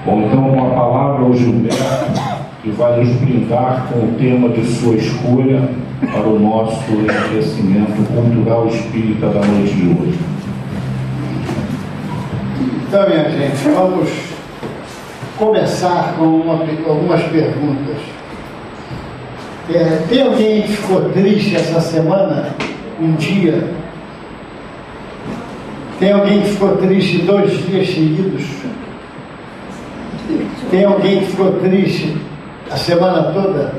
Ou então com a palavra ao Gilberto, que vai nos brindar com o tema de sua escolha para o nosso enriquecimento cultural espírita da noite de hoje. Então, minha gente, vamos começar com algumas perguntas. Tem alguém que ficou triste essa semana, um dia? Tem alguém que ficou triste 2 dias seguidos? Tem alguém que ficou triste a semana toda?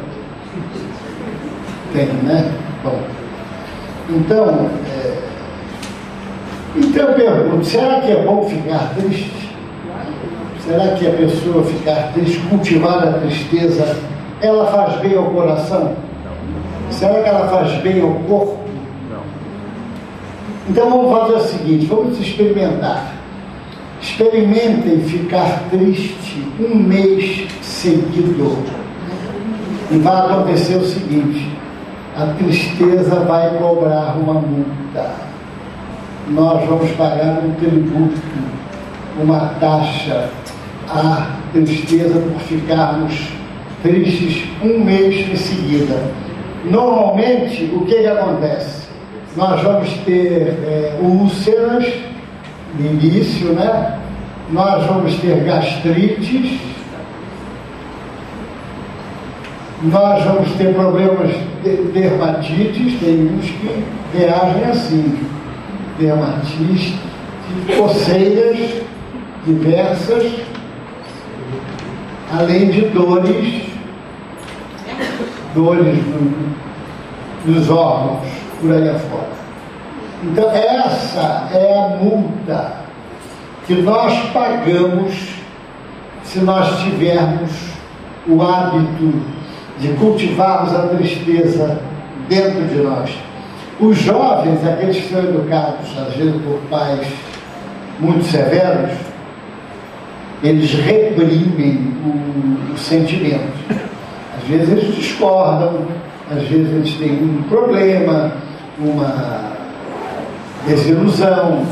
Tem, né? Bom, então eu pergunto, será que é bom ficar triste? Será que a pessoa ficar triste, cultivar a tristeza, ela faz bem ao coração? Será que ela faz bem ao corpo? Então vamos fazer o seguinte, vamos experimentar. Experimentem ficar triste 1 mês seguido. E vai acontecer o seguinte, a tristeza vai cobrar uma multa. Nós vamos pagar um tributo, uma taxa à tristeza por ficarmos tristes 1 mês em seguida. Normalmente, o que acontece? Nós vamos ter úlceras no início, né? Nós vamos ter gastrites, nós vamos ter problemas de dermatites, tem uns que reagem assim, dermatites, coceiras diversas, além de dores nos órgãos, por aí afora. Então essa é a multa que nós pagamos se nós tivermos o hábito de cultivarmos a tristeza dentro de nós. Os jovens, aqueles que são educados, às vezes por pais muito severos, eles reprimem o sentimento. Às vezes eles discordam, às vezes eles têm um problema, uma desilusão,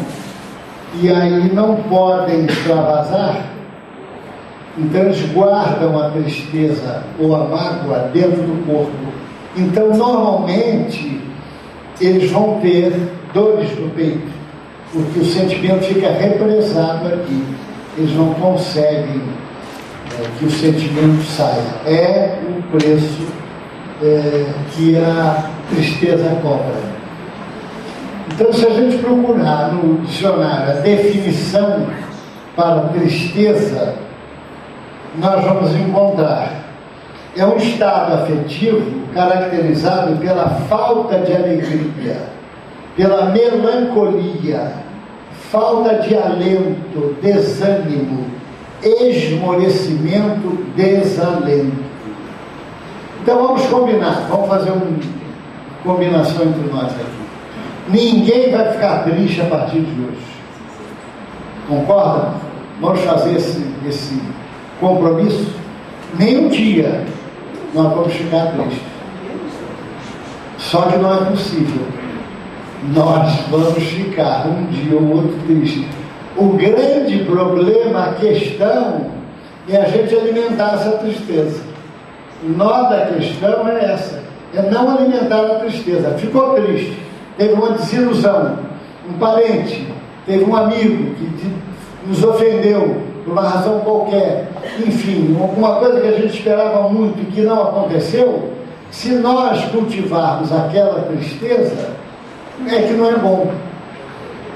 e aí não podem extravasar, então eles guardam a tristeza ou a mágoa dentro do corpo. Então normalmente eles vão ter dores no peito, porque o sentimento fica represado aqui, eles não conseguem que o sentimento saia. É o preço que a tristeza cobra. Então, se a gente procurar no dicionário a definição para tristeza, nós vamos encontrar: é um estado afetivo caracterizado pela falta de alegria, pela melancolia, falta de alento, desânimo, esmorecimento, desalento. Então vamos combinar, vamos fazer uma combinação entre nós aqui. Ninguém vai ficar triste a partir de hoje. Concorda? Vamos fazer esse compromisso? Nem um dia nós vamos ficar tristes. Só que não é possível. Nós vamos ficar um dia ou outro triste. O grande problema, a questão, é a gente alimentar essa tristeza. O nó da questão é essa, é não alimentar a tristeza. Ficou triste, teve uma desilusão, um parente, teve um amigo que nos ofendeu por uma razão qualquer, enfim, alguma coisa que a gente esperava muito e que não aconteceu. Se nós cultivarmos aquela tristeza, é que não é bom.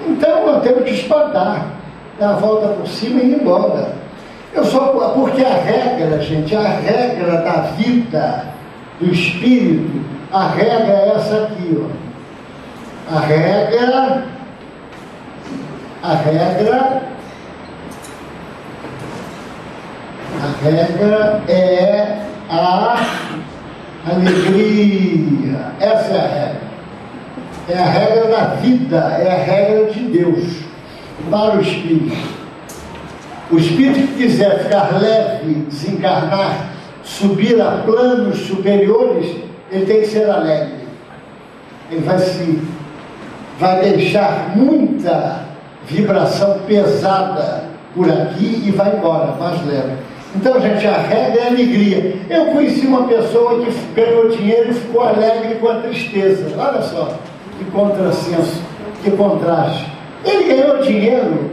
Então nós temos que espantar, dar a volta por cima e ir embora. Porque a regra, gente, a regra da vida, do espírito, a regra é essa aqui, ó. A regra é a alegria. Essa é a regra. É a regra da vida, é a regra de Deus para o espírito. O espírito que quiser ficar leve, desencarnar, subir a planos superiores, ele tem que ser alegre. Ele vai, vai deixar muita vibração pesada por aqui e vai embora, mas leva. Então, gente, a regra é a alegria. Eu conheci uma pessoa que ganhou dinheiro e ficou alegre com a tristeza. Olha só, que contrassenso, que contraste. Ele ganhou dinheiro,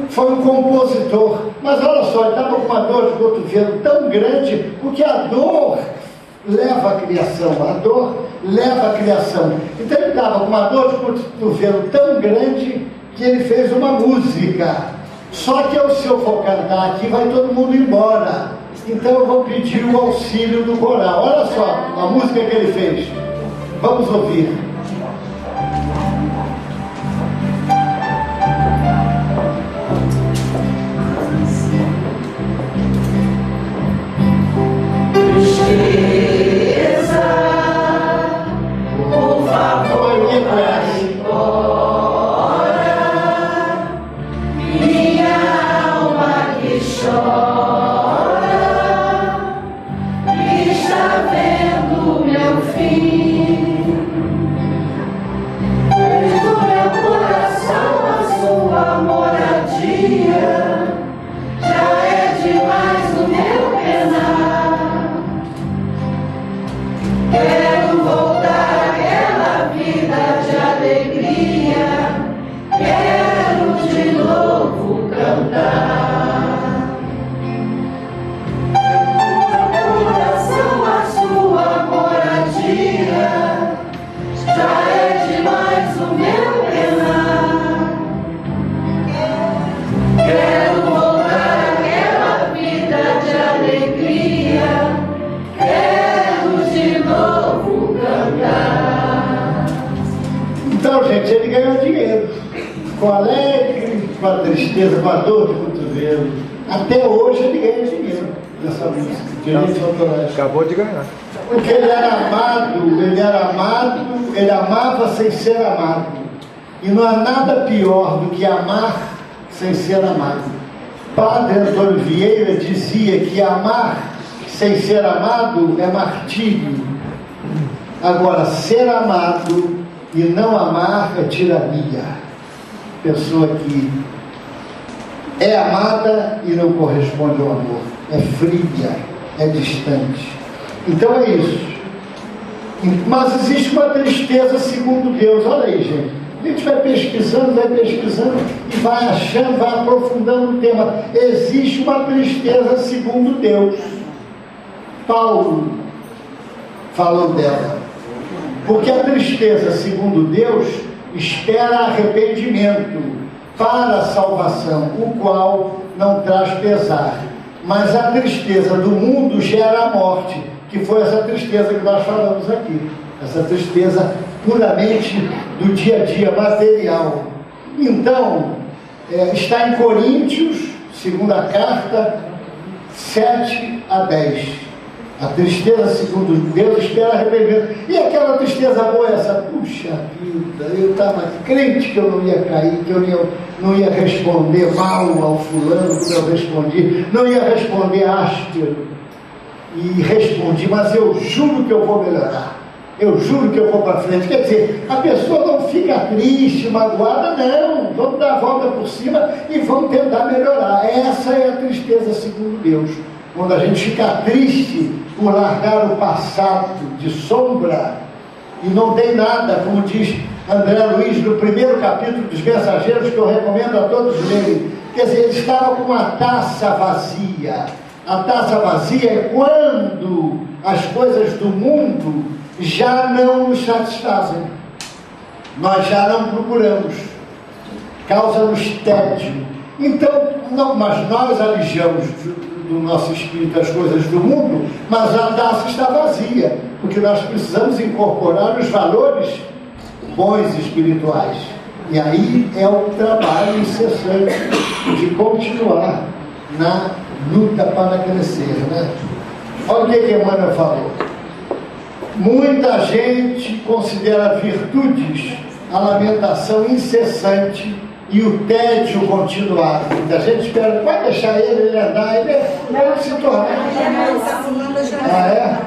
foi um compositor, mas olha só, ele estava com uma dor de cotovelo tão grande, porque a dor leva a criação, a dor leva a criação. Então ele estava com uma dor de cotovelo tão grande que ele fez uma música. Só que se eu for cantar aqui, vai todo mundo embora. Então eu vou pedir o auxílio do coral. Olha só a música que ele fez. Vamos ouvir. Por favor, vai embora, minha alma que chora, está vendo meu fim. Do meu coração a sua moradia, já é demais o meu penar. Quero voltar àquela vida de alegria, quero de novo cantar. Meu coração a sua moradia, já é demais o meu penar. Quero voltar àquela vida de alegria, quero de novo cantar. Então, gente, ele ganhou dinheiro. Ficou alegre, com a tristeza, com a dor de cotovelo. Até hoje ele ganha dinheiro nessa música. Direitos autorais. Acabou de ganhar. Porque ele era amado, ele amava sem ser amado. E não há nada pior do que amar sem ser amado. Padre Antônio Vieira dizia que amar sem ser amado é martírio. Agora, ser amado e não amar é tirania. Pessoa que é amada e não corresponde ao amor. É fria, é distante. Então é isso. Mas existe uma tristeza segundo Deus. Olha aí, gente. A gente vai pesquisando e vai achando, vai aprofundando o tema. Existe uma tristeza segundo Deus. Paulo falou dela. Porque a tristeza segundo Deus espera arrependimento para a salvação, o qual não traz pesar. Mas a tristeza do mundo gera a morte, que foi essa tristeza que nós falamos aqui. Essa tristeza puramente do dia a dia, material. Então, está em Coríntios, segunda carta, 7-10. A tristeza, segundo Deus, espera arrependimento. E aquela tristeza boa, essa, puxa vida, eu estava crente que eu não ia cair, que eu não ia responder mal ao fulano como eu respondi, não ia responder áspero. E respondi, mas eu juro que eu vou melhorar. Eu juro que eu vou para frente. Quer dizer, a pessoa não fica triste, magoada, não. Vamos dar a volta por cima e vamos tentar melhorar. Essa é a tristeza segundo Deus. Quando a gente fica triste por largar o passado de sombra e não tem nada, como diz André Luiz no primeiro capítulo dos Mensageiros, que eu recomendo a todos lerem. Quer dizer, ele estava com uma taça vazia. A taça vazia é quando as coisas do mundo já não nos satisfazem. Nós já não procuramos. Causa-nos tédio. Então, não, mas nós alijamos do nosso espírito as coisas do mundo, mas a taça está vazia, porque nós precisamos incorporar os valores bons espirituais. E aí é o trabalho incessante de continuar na luta para crescer, né? Olha o que Emmanuel falou. Muita gente considera virtudes a lamentação incessante e o tédio continuado. Muita gente espera, vai deixar ele andar, ele se tornar. Ah, é?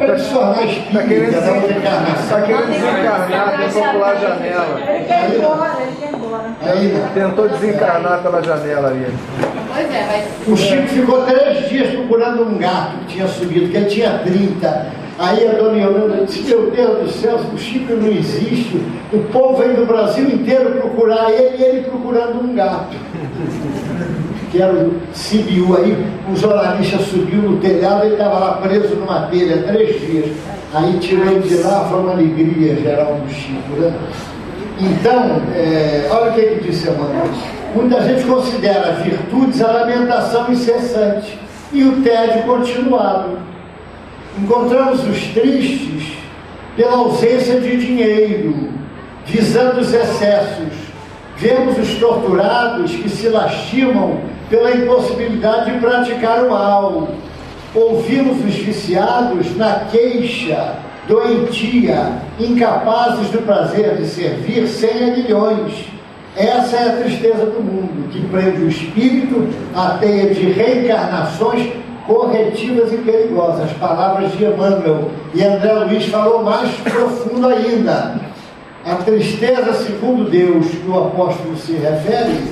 Ele se tornar espírita, não encarnação. Está querendo desencarnar, tem que pular a janela. Ele quer ir embora, ele quer ir embora. Aí não. Tentou desencarnar pela janela ali. Pois é, vai. O Chico ficou 3 dias procurando um gato que tinha subido, que ele tinha 30. Aí a dona Yolanda disse: meu Deus do céu, o Chico não existe. O povo vem do Brasil inteiro procurar ele e ele procurando um gato. Que era o Sibiu. Aí o jornalista subiu no telhado, ele estava lá preso numa telha 3 dias. Aí tirou ele de lá, foi uma alegria geral do Chico, né? Então, olha o que ele disse, Emmanuel. Muita gente considera virtudes a lamentação incessante e o tédio continuado. Encontramos os tristes pela ausência de dinheiro, visando os excessos. Vemos os torturados que se lastimam pela impossibilidade de praticar o mal. Ouvimos os viciados na queixa, doentia, incapazes do prazer de servir sem aguilhões. Essa é a tristeza do mundo, que prende o espírito à teia de reencarnações corretivas e perigosas. Palavras de Emmanuel. E André Luiz falou mais profundo ainda. A tristeza, segundo Deus, que o apóstolo se refere,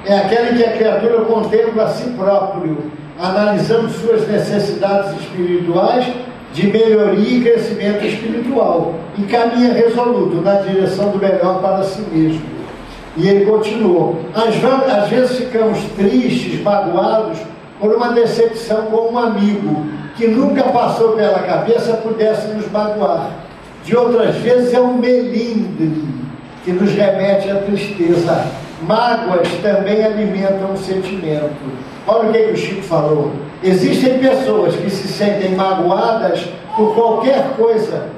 é aquela em que a criatura contempla a si próprio, analisando suas necessidades espirituais de melhoria e crescimento espiritual, e caminha resoluto na direção do melhor para si mesmo. E ele continuou: às vezes ficamos tristes, magoados por uma decepção com um amigo que nunca passou pela cabeça pudesse nos magoar. De outras vezes é um melindre que nos remete à tristeza. Mágoas também alimentam o sentimento. Olha o que o Chico falou. Existem pessoas que se sentem magoadas por qualquer coisa.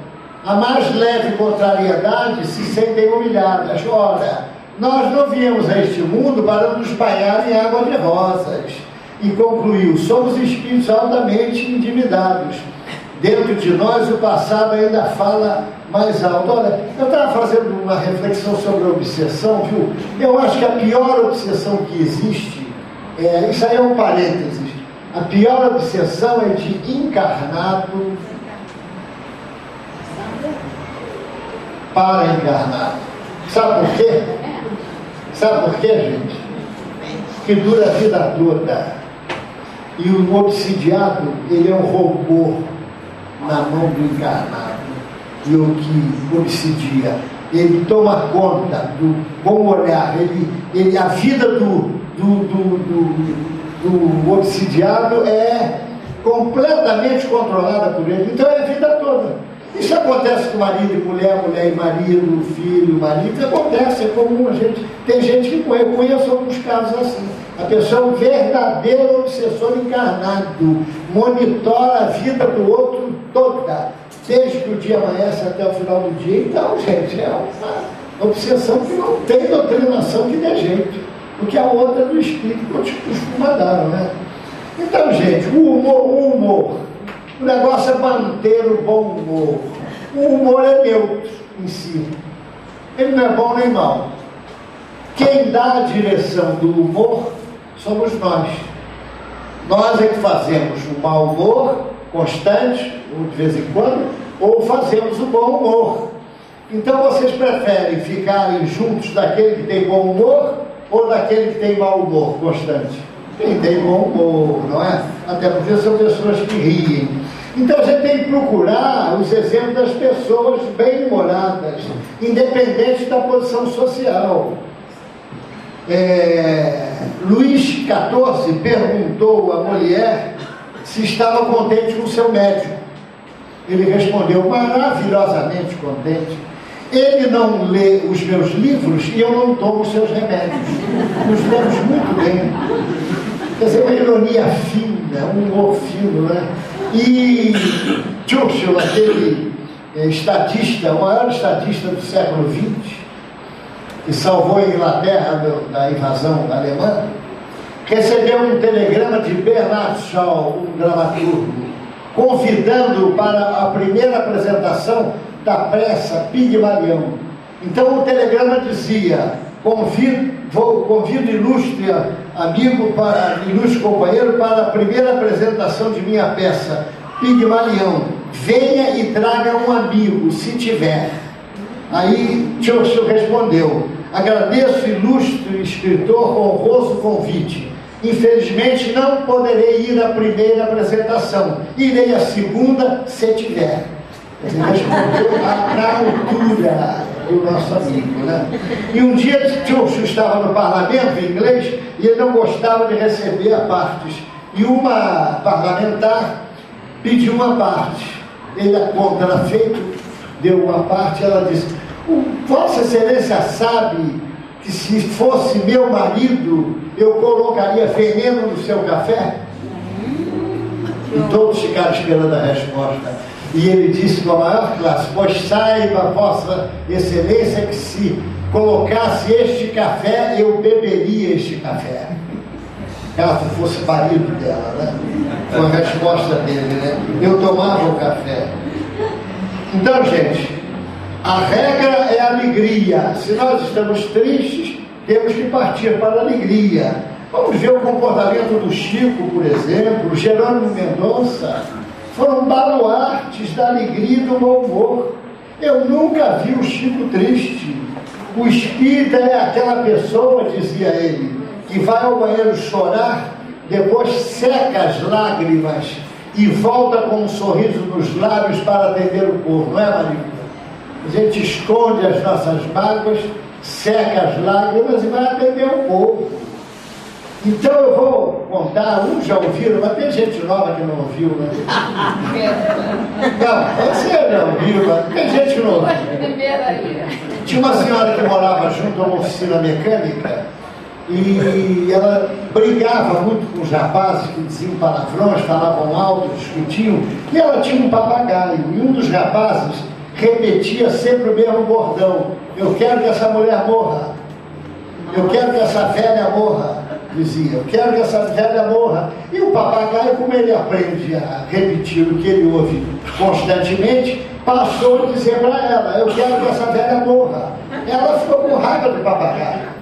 A mais leve contrariedade se sentem humilhadas. Ora, nós não viemos a este mundo para nos banhar em água de rosas. E concluiu: somos espíritos altamente endividados. Dentro de nós o passado ainda fala mais alto. Olha, eu estava fazendo uma reflexão sobre a obsessão, viu? Eu acho que a pior obsessão que existe, isso aí é um parênteses, a pior obsessão é de encarnado para encarnado. Sabe por quê? Sabe por quê, gente? Que dura a vida toda. E o obsidiado, ele é um robô na mão do encarnado. E o que obsidia, ele toma conta do bom olhar, a vida do obsidiado é completamente controlada por ele. Então é a vida toda. Isso acontece com marido e mulher, mulher e marido, filho e marido. Isso acontece, é comum. Tem gente que eu conheço alguns casos assim. A pessoa é um verdadeiro obsessor encarnado, monitora a vida do outro toda, desde que o dia amanhece até o final do dia. Então, gente, é uma obsessão que não tem doutrinação que dê jeito, porque a outra do espírito costuma dar, né? Então, gente, o humor, o negócio é manter o bom humor. O humor é neutro em si, ele não é bom nem mal. Quem dá a direção do humor somos nós. Nós é que fazemos o mau humor constante, ou de vez em quando, ou fazemos o bom humor. Então vocês preferem ficarem juntos daquele que tem bom humor ou daquele que tem mau humor constante? Quem tem bom humor, não é? Até porque são pessoas que riem. Então a gente tem que procurar os exemplos das pessoas bem-humoradas, independente da posição social. Luís XIV perguntou a Molière se estava contente com o seu médico. Ele respondeu: maravilhosamente contente. Ele não lê os meus livros e eu não tomo os seus remédios. Nos temos muito bem. Quer dizer, uma ironia fina, um humor fino, né? E Churchill, aquele estadista, o maior estadista do século XX, que salvou a Inglaterra da invasão alemã, recebeu um telegrama de Bernard Shaw, um dramaturgo, convidando-o para a primeira apresentação da peça Pigmalião. Então o telegrama dizia: convido ilustre amigo, ilustre companheiro, para a primeira apresentação de minha peça Pigmalião. Venha e traga um amigo, se tiver. Aí Churchill respondeu: Agradeço, ilustre escritor, honroso convite. Infelizmente não poderei ir à primeira apresentação. Irei à segunda, se tiver. Ele respondeu na altura do nosso amigo, né? E um dia Churchill estava no parlamento em inglês e ele não gostava de receber apartes. E uma parlamentar pediu uma parte. Ele, a conta era feita, deu uma parte, ela disse: Vossa Excelência sabe que se fosse meu marido, eu colocaria veneno no seu café? E todos ficaram esperando a resposta. E ele disse com a maior classe: Pois saiba, Vossa Excelência, que se colocasse este café, eu beberia este café. Caso fosse marido dela, né? Foi a resposta dele, né? Eu tomava o café. Então, gente, a regra é a alegria. Se nós estamos tristes, temos que partir para a alegria. Vamos ver o comportamento do Chico, por exemplo, Jerônimo Mendonça. Foram baluartes da alegria e do bom humor. Eu nunca vi o Chico triste. O espírita é aquela pessoa, dizia ele, que vai ao banheiro chorar, depois seca as lágrimas e volta com um sorriso nos lábios para atender o povo, não é, Maria? A gente esconde as nossas mágoas, seca as lágrimas e vai atender o povo. Então eu vou contar, uns já ouviram, mas tem gente nova que não ouviu, né? Não, você não ouviu, mas tem gente que não ouviu. Tinha uma senhora que morava junto a uma oficina mecânica e ela brigava muito com os rapazes que diziam palavrões, falavam alto, discutiam, e ela tinha um papagaio, e um dos rapazes repetia sempre o mesmo bordão: eu quero que essa mulher morra, eu quero que essa velha morra, dizia, eu quero que essa velha morra. E o papagaio, como ele aprende a repetir o que ele ouve constantemente, passou a dizer para ela: eu quero que essa velha morra. Ela ficou com raiva do papagaio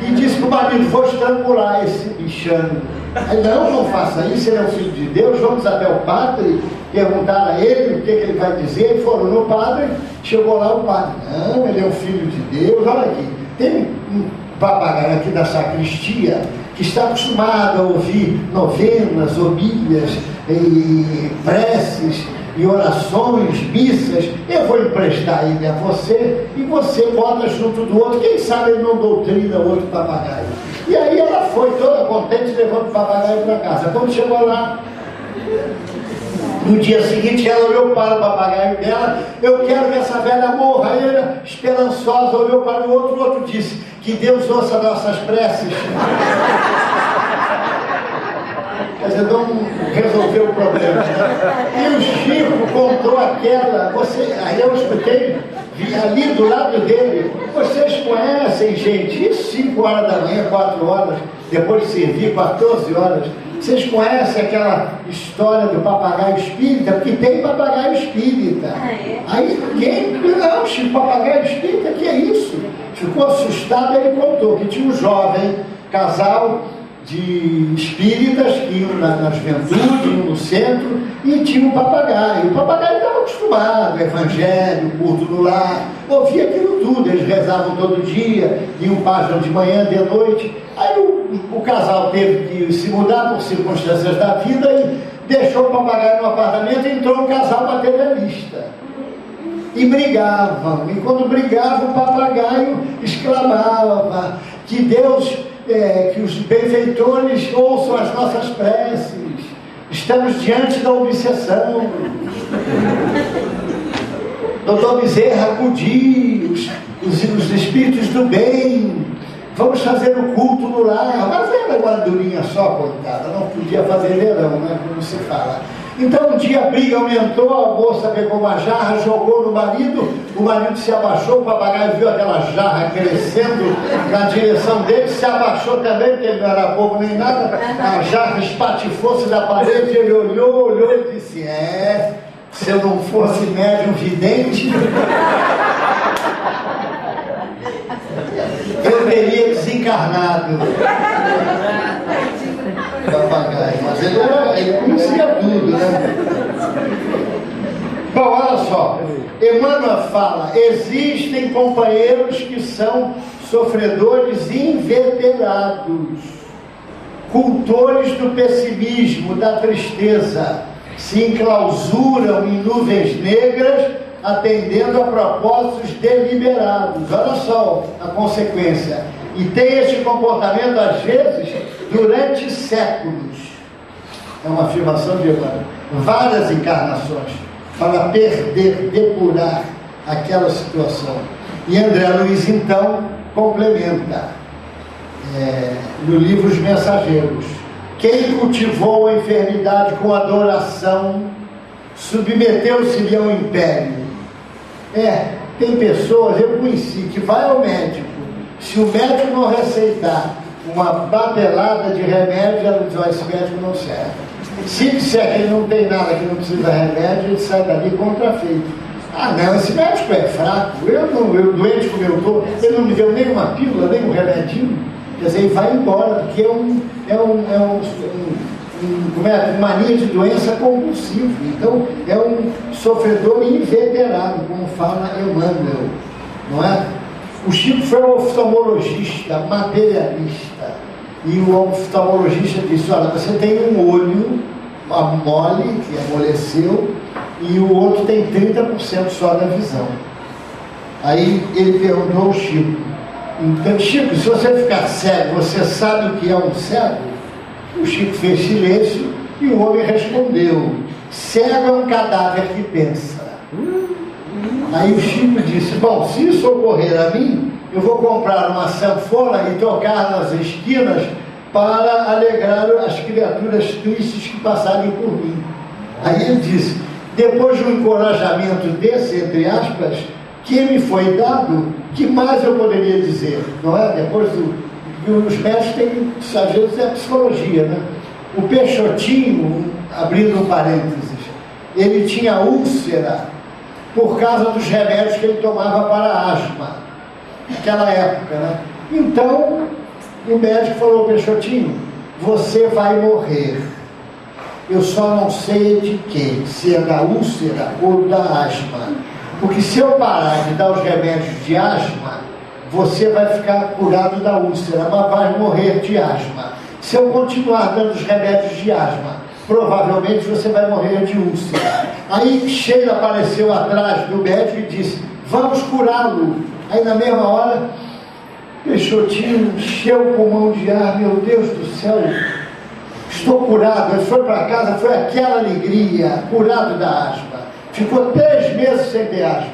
e disse para o marido: vou estrangular esse bichano. Aí, não faça isso, ele é um filho de Deus, vamos até o padre perguntar a ele o que ele vai dizer. E foram no padre, chegou lá o padre: não, ele é um filho de Deus. Olha aqui, tem um papagaio aqui da sacristia que está acostumado a ouvir novenas, homilhas, e preces e orações, missas. Eu vou emprestar ele a você e você bota junto do outro, quem sabe ele não doutrina o outro papagaio. E aí ela foi toda contente, levando o papagaio para casa. Quando chegou lá, no dia seguinte, ela olhou para o papagaio dela: eu quero que essa velha morra. Aí ela, esperançosa, olhou para o outro disse: que Deus ouça nossas preces. Quer dizer, não resolveu o problema, né? E o Chico contou aquela, aí eu escutei, vi ali do lado dele: vocês conhecem, gente, isso 5 horas da manhã, 4 horas, depois de servir, 14 horas, vocês conhecem aquela história do papagaio espírita? Porque tem papagaio espírita. Aí ninguém, não, Chico, papagaio espírita, que é isso? Ficou assustado. Ele contou que tinha um jovem casal de espíritas que iam na juventude, iam no centro, e tinha um papagaio. O papagaio estava acostumado, evangelho, culto no lar, ouvia aquilo tudo. Eles rezavam todo dia, iam página de manhã, de noite. Aí o casal teve que se mudar por circunstâncias da vida e deixou o papagaio no apartamento, e entrou um casal materialista. E brigavam, e quando brigavam, o papagaio exclamava: que Deus, que os benfeitores ouçam as nossas preces, estamos diante da obsessão. Doutor Bezerra acudiu, os espíritos do bem, vamos fazer o culto no lar. Mas era uma andorinha só, coitada, não podia fazer verão, né, como se fala. Então um dia a briga aumentou, a moça pegou uma jarra, jogou no marido, o marido se abaixou, o papagaio viu aquela jarra crescendo na direção dele, se abaixou também, porque ele não era bobo nem nada, a jarra espatifou-se na parede, ele olhou e disse: se eu não fosse médium vidente, eu teria desencarnado. Papagaio, mas ele conhecia tudo, né? Bom, olha só, Emmanuel fala: existem companheiros que são sofredores inveterados, cultores do pessimismo, da tristeza, se enclausuram em nuvens negras, atendendo a propósitos deliberados. Olha só a consequência. E tem este comportamento, às vezes, durante séculos. É uma afirmação de Emmanuel. Várias encarnações para perder, depurar aquela situação. E André Luiz, então, complementa no livro Os Mensageiros: quem cultivou a enfermidade com adoração submeteu-se-lhe ao império. Tem pessoas, eu conheci, que vai ao médico, se o médico não receitar uma batelada de remédio, ela diz: esse médico não serve. Se disser que ele não tem nada, que não precisa de remédio, ele sai dali contrafeito. Não, esse médico é fraco, eu doente como eu estou, ele não me deu nem uma pílula, nem um remedinho. Quer dizer, ele vai embora, porque mania de doença compulsiva. Então, é um sofredor inveterado, como fala Emmanuel, não é? O Chico foi um oftalmologista, materialista, e o oftalmologista disse: olha, você tem um olho mole, que amoleceu, e o outro tem 30% só da visão. Aí ele perguntou ao Chico: então, Chico, se você ficar cego, você sabe o que é um cego? O Chico fez silêncio e o homem respondeu: cego é um cadáver que pensa. Aí o Chico disse: bom, se isso ocorrer a mim, eu vou comprar uma sanfona e tocar nas esquinas para alegrar as criaturas tristes que passarem por mim. Aí ele disse: depois de um encorajamento desse, entre aspas, que me foi dado, que mais eu poderia dizer? Não é? Depois os médicos têm, às vezes, é psicologia, né? O Peixotinho, abrindo um parênteses, ele tinha úlcera por causa dos remédios que ele tomava para asma, naquela época, né? Então, o médico falou: Peixotinho, você vai morrer. Eu só não sei de quê, se é da úlcera ou da asma. Porque se eu parar de dar os remédios de asma, você vai ficar curado da úlcera, mas vai morrer de asma. Se eu continuar dando os remédios de asma, provavelmente você vai morrer de úlcera. Aí Sheila apareceu atrás do médico e disse: vamos curá-lo. Aí na mesma hora, Peixotinho encheu o pulmão de ar. Meu Deus do céu, estou curado. Ele foi para casa, foi aquela alegria, curado da asma. Ficou 3 meses sem ter asma,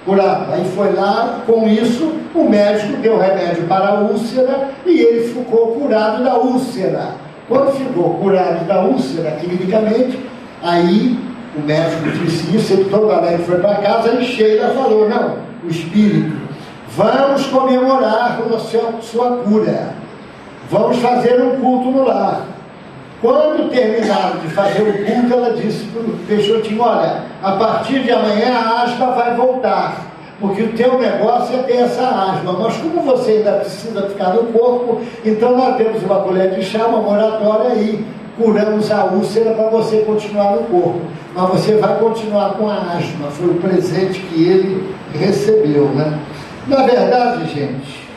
curado. Aí foi lá, com isso, o médico deu remédio para a úlcera e ele ficou curado da úlcera. Quando ficou curado da úlcera, clinicamente, aí o médico disse isso, ele todo alegre foi para casa e Sheila falou: não, o espírito, vamos comemorar a sua cura, vamos fazer um culto no lar. Quando terminaram de fazer o culto, ela disse para o Peixotinho: olha, a partir de amanhã a asma vai voltar, porque o teu negócio é ter essa asma, mas como você ainda precisa ficar no corpo, então nós temos uma colher de chá, uma moratória e curamos a úlcera para você continuar no corpo, mas você vai continuar com a asma. Foi o presente que ele recebeu, né? Na verdade, gente,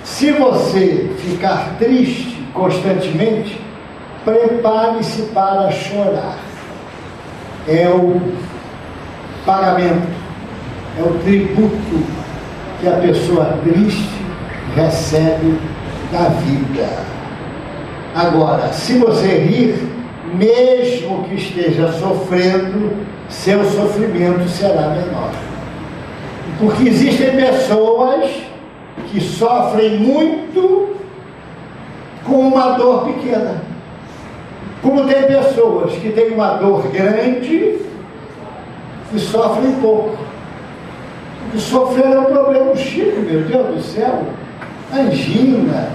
se você ficar triste constantemente, prepare-se para chorar. É o pagamento, é o tributo que a pessoa triste recebe da vida. Agora, se você rir, mesmo que esteja sofrendo, seu sofrimento será menor. Porque existem pessoas que sofrem muito com uma dor pequena. Como tem pessoas que têm uma dor grande e sofrem pouco. Porque sofrer é um problema chico, meu Deus do céu. Angina.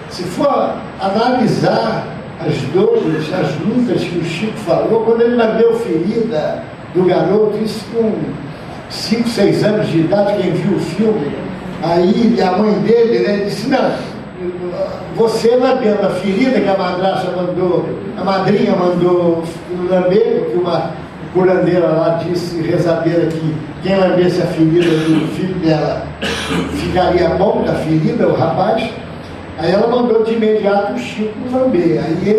Se for analisar as dores, as lutas que o Chico falou, quando ele lambeu ferida do garoto, isso com 5, 6 anos de idade, quem viu o filme, aí a mãe dele, né, disse: não, você lambendo a ferida que a madrasta mandou, a madrinha mandou lamber, que curandeira lá disse, rezadeira, que quem lambesse a ferida do filho dela ficaria bom da ferida, o rapaz. Aí ela mandou de imediato o Chico lamber. Aí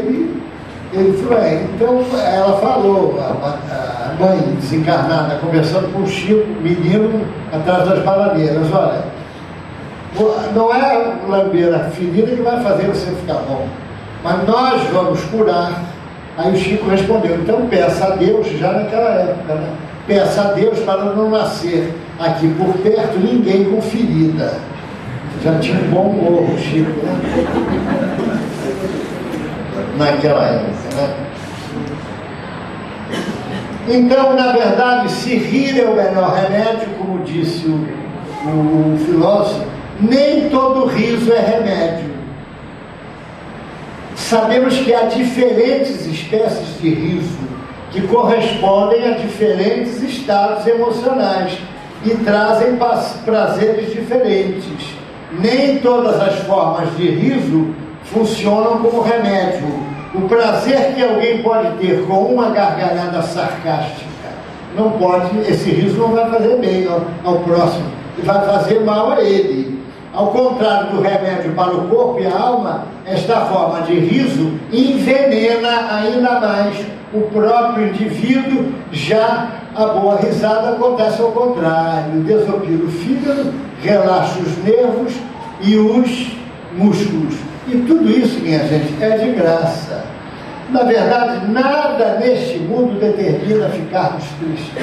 ele falou, então ela falou, a mãe desencarnada, conversando com o Chico, menino, atrás das bananeiras, olha, não é lamber a ferida que vai fazer você ficar bom, mas nós vamos curar. Aí o Chico respondeu, então peça a Deus, já naquela época, né? Peça a Deus para não nascer aqui por perto ninguém com ferida. Já tinha um bom humor o Chico, né? Naquela época, né? Então, na verdade, se rir é o melhor remédio, como disse o filósofo, nem todo riso é remédio. Sabemos que há diferentes espécies de riso que correspondem a diferentes estados emocionais e trazem prazeres diferentes. Nem todas as formas de riso funcionam como remédio. O prazer que alguém pode ter com uma gargalhada sarcástica não pode, esse riso não vai fazer bem ao próximo, vai fazer mal a ele. Ao contrário do remédio para o corpo e a alma, esta forma de riso envenena ainda mais o próprio indivíduo. Já a boa risada acontece ao contrário, desopila o fígado, relaxa os nervos e os músculos. E tudo isso, minha gente, é de graça. Na verdade, nada neste mundo determina ficarmos tristes.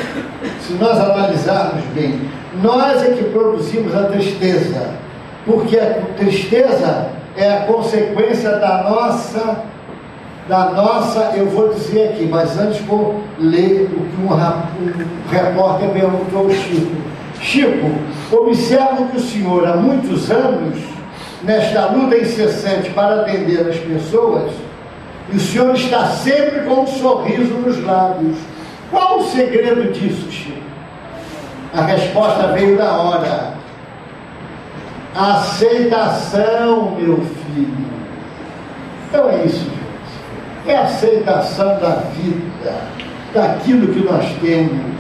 Se nós analisarmos bem, nós é que produzimos a tristeza, porque a tristeza é a consequência da nossa, eu vou dizer aqui, mas antes vou ler o que um repórter perguntou ao Chico. Chico, observo que o senhor há muitos anos, nesta luta incessante para atender as pessoas, e o senhor está sempre com um sorriso nos lábios. Qual o segredo disso, Chico? A resposta veio na hora. Aceitação, meu filho. Então é isso, gente. É a aceitação da vida, daquilo que nós temos.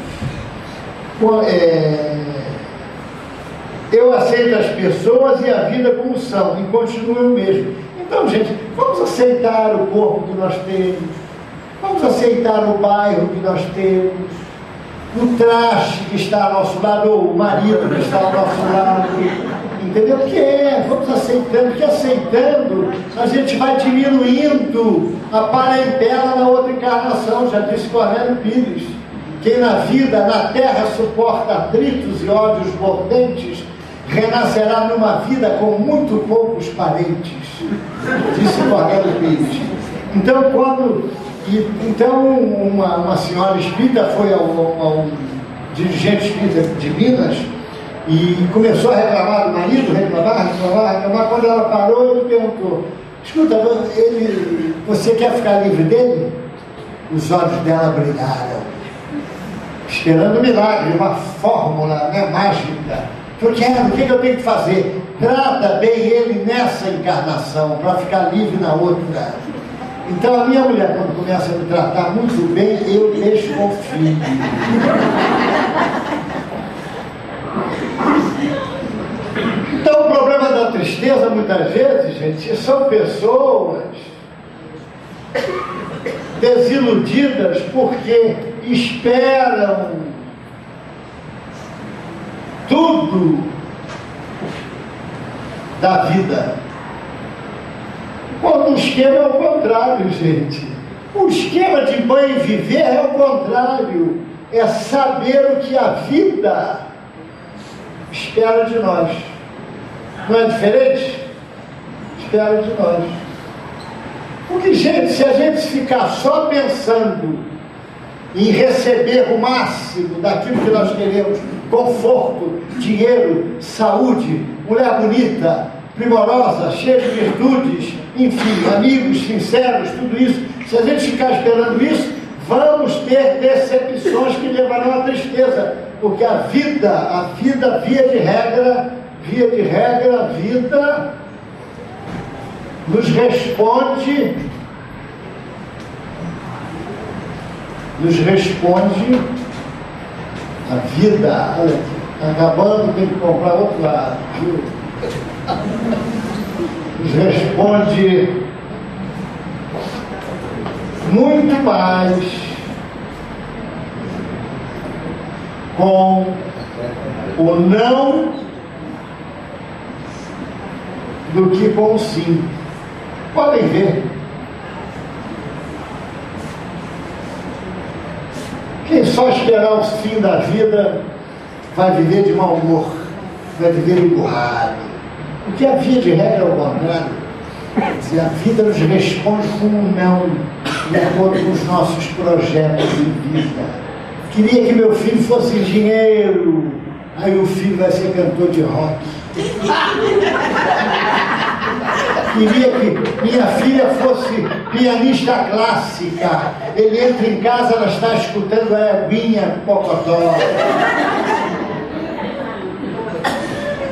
Eu aceito as pessoas e a vida como são, e continuo eu mesmo. Então, gente, vamos aceitar o corpo que nós temos, vamos aceitar o bairro que nós temos, o traste que está ao nosso lado, ou o marido que está ao nosso lado, entendeu? Vamos aceitando, porque aceitando a gente vai diminuindo a parentela na outra encarnação, já disse Cornélio Pires. Quem na vida, na terra, suporta atritos e ódios mordentes, renascerá numa vida com muito poucos parentes, disse Cornélio Pires. Então, uma senhora espírita foi ao dirigente espírita de Minas e começou a reclamar do marido, reclamar. Quando ela parou, ele perguntou, escuta, você quer ficar livre dele? Os olhos dela brilharam, esperando um milagre, uma fórmula, né, mágica. Eu quero, o que eu tenho que fazer? Trata bem ele nessa encarnação, para ficar livre na outra. Então a minha mulher, quando começa a me tratar muito bem, eu deixo com o filho. Então o problema da tristeza, muitas vezes, gente, são pessoas desiludidas porque esperam tudo da vida. Quando o esquema é o contrário, gente. O esquema de bem viver é o contrário. É saber o que a vida espera de nós. Não é diferente? Espera de nós. Porque, gente, se a gente ficar só pensando em receber o máximo daquilo que nós queremos, conforto, dinheiro, saúde, mulher bonita, primorosa, cheia de virtudes, enfim, amigos sinceros, tudo isso, se a gente ficar esperando isso, vamos ter decepções que levarão à tristeza, porque a vida, via de regra, a vida nos responde nos responde a vida. Olha aqui, está acabando, tem que comprar outro lado. Nos responde muito mais com o não do que com o sim. Podem ver. Quem só esperar o fim da vida vai viver de mau humor, vai viver emburrado. Porque a vida de regra é o contrário. A vida nos responde com um não, de acordo com os nossos projetos de vida. Queria que meu filho fosse engenheiro, aí o filho vai ser cantor de rock. Queria que minha filha fosse pianista clássica. Ele entra em casa, ela está escutando a Eguinha Pocotó.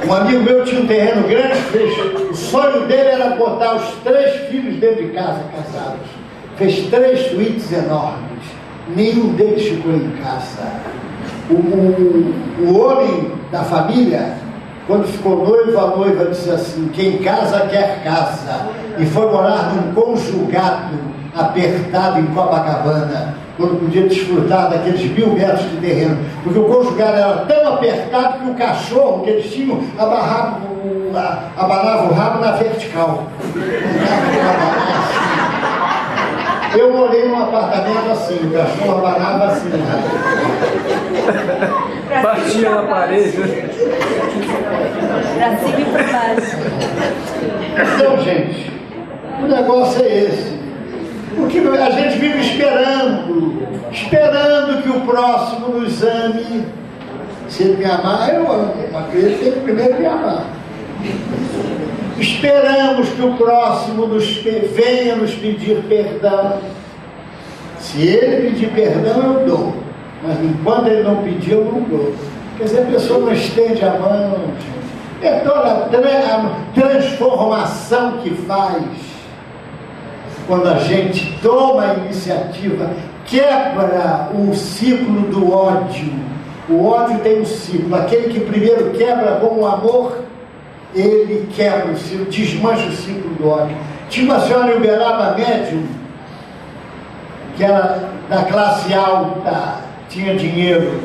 Um amigo meu tinha um terreno grande, o sonho dele era botar os 3 filhos dentro de casa, casados. Fez 3 suítes enormes. Nenhum deles ficou em casa. O homem da família, quando ficou noivo, a noiva disse assim: quem casa quer casa. E foi morar num conjugado apertado em Copacabana, quando podia desfrutar daqueles 1000 metros de terreno, porque o conjugado era tão apertado que o cachorro que eles tinham abanava o rabo na vertical. Eu morei num apartamento assim, o cachorro abanava assim. Batia na parede. Pra cima e pra baixo. Então, gente, o negócio é esse. Porque a gente vive esperando que o próximo nos ame. Se ele me amar, eu amo. Mas ele tem que primeiro me amar. Esperamos que o próximo venha nos pedir perdão. Se ele pedir perdão, eu dou. Mas enquanto ele não pedir, eu não dou. Quer dizer, a pessoa não estende a mão, gente. É toda a transformação que faz quando a gente toma a iniciativa, quebra o ciclo do ódio. O ódio tem um ciclo. Aquele que primeiro quebra com o amor, ele quebra o ciclo, desmancha o ciclo do ódio. Tinha uma senhora em Uberaba, médium, que era da classe alta, tinha dinheiro.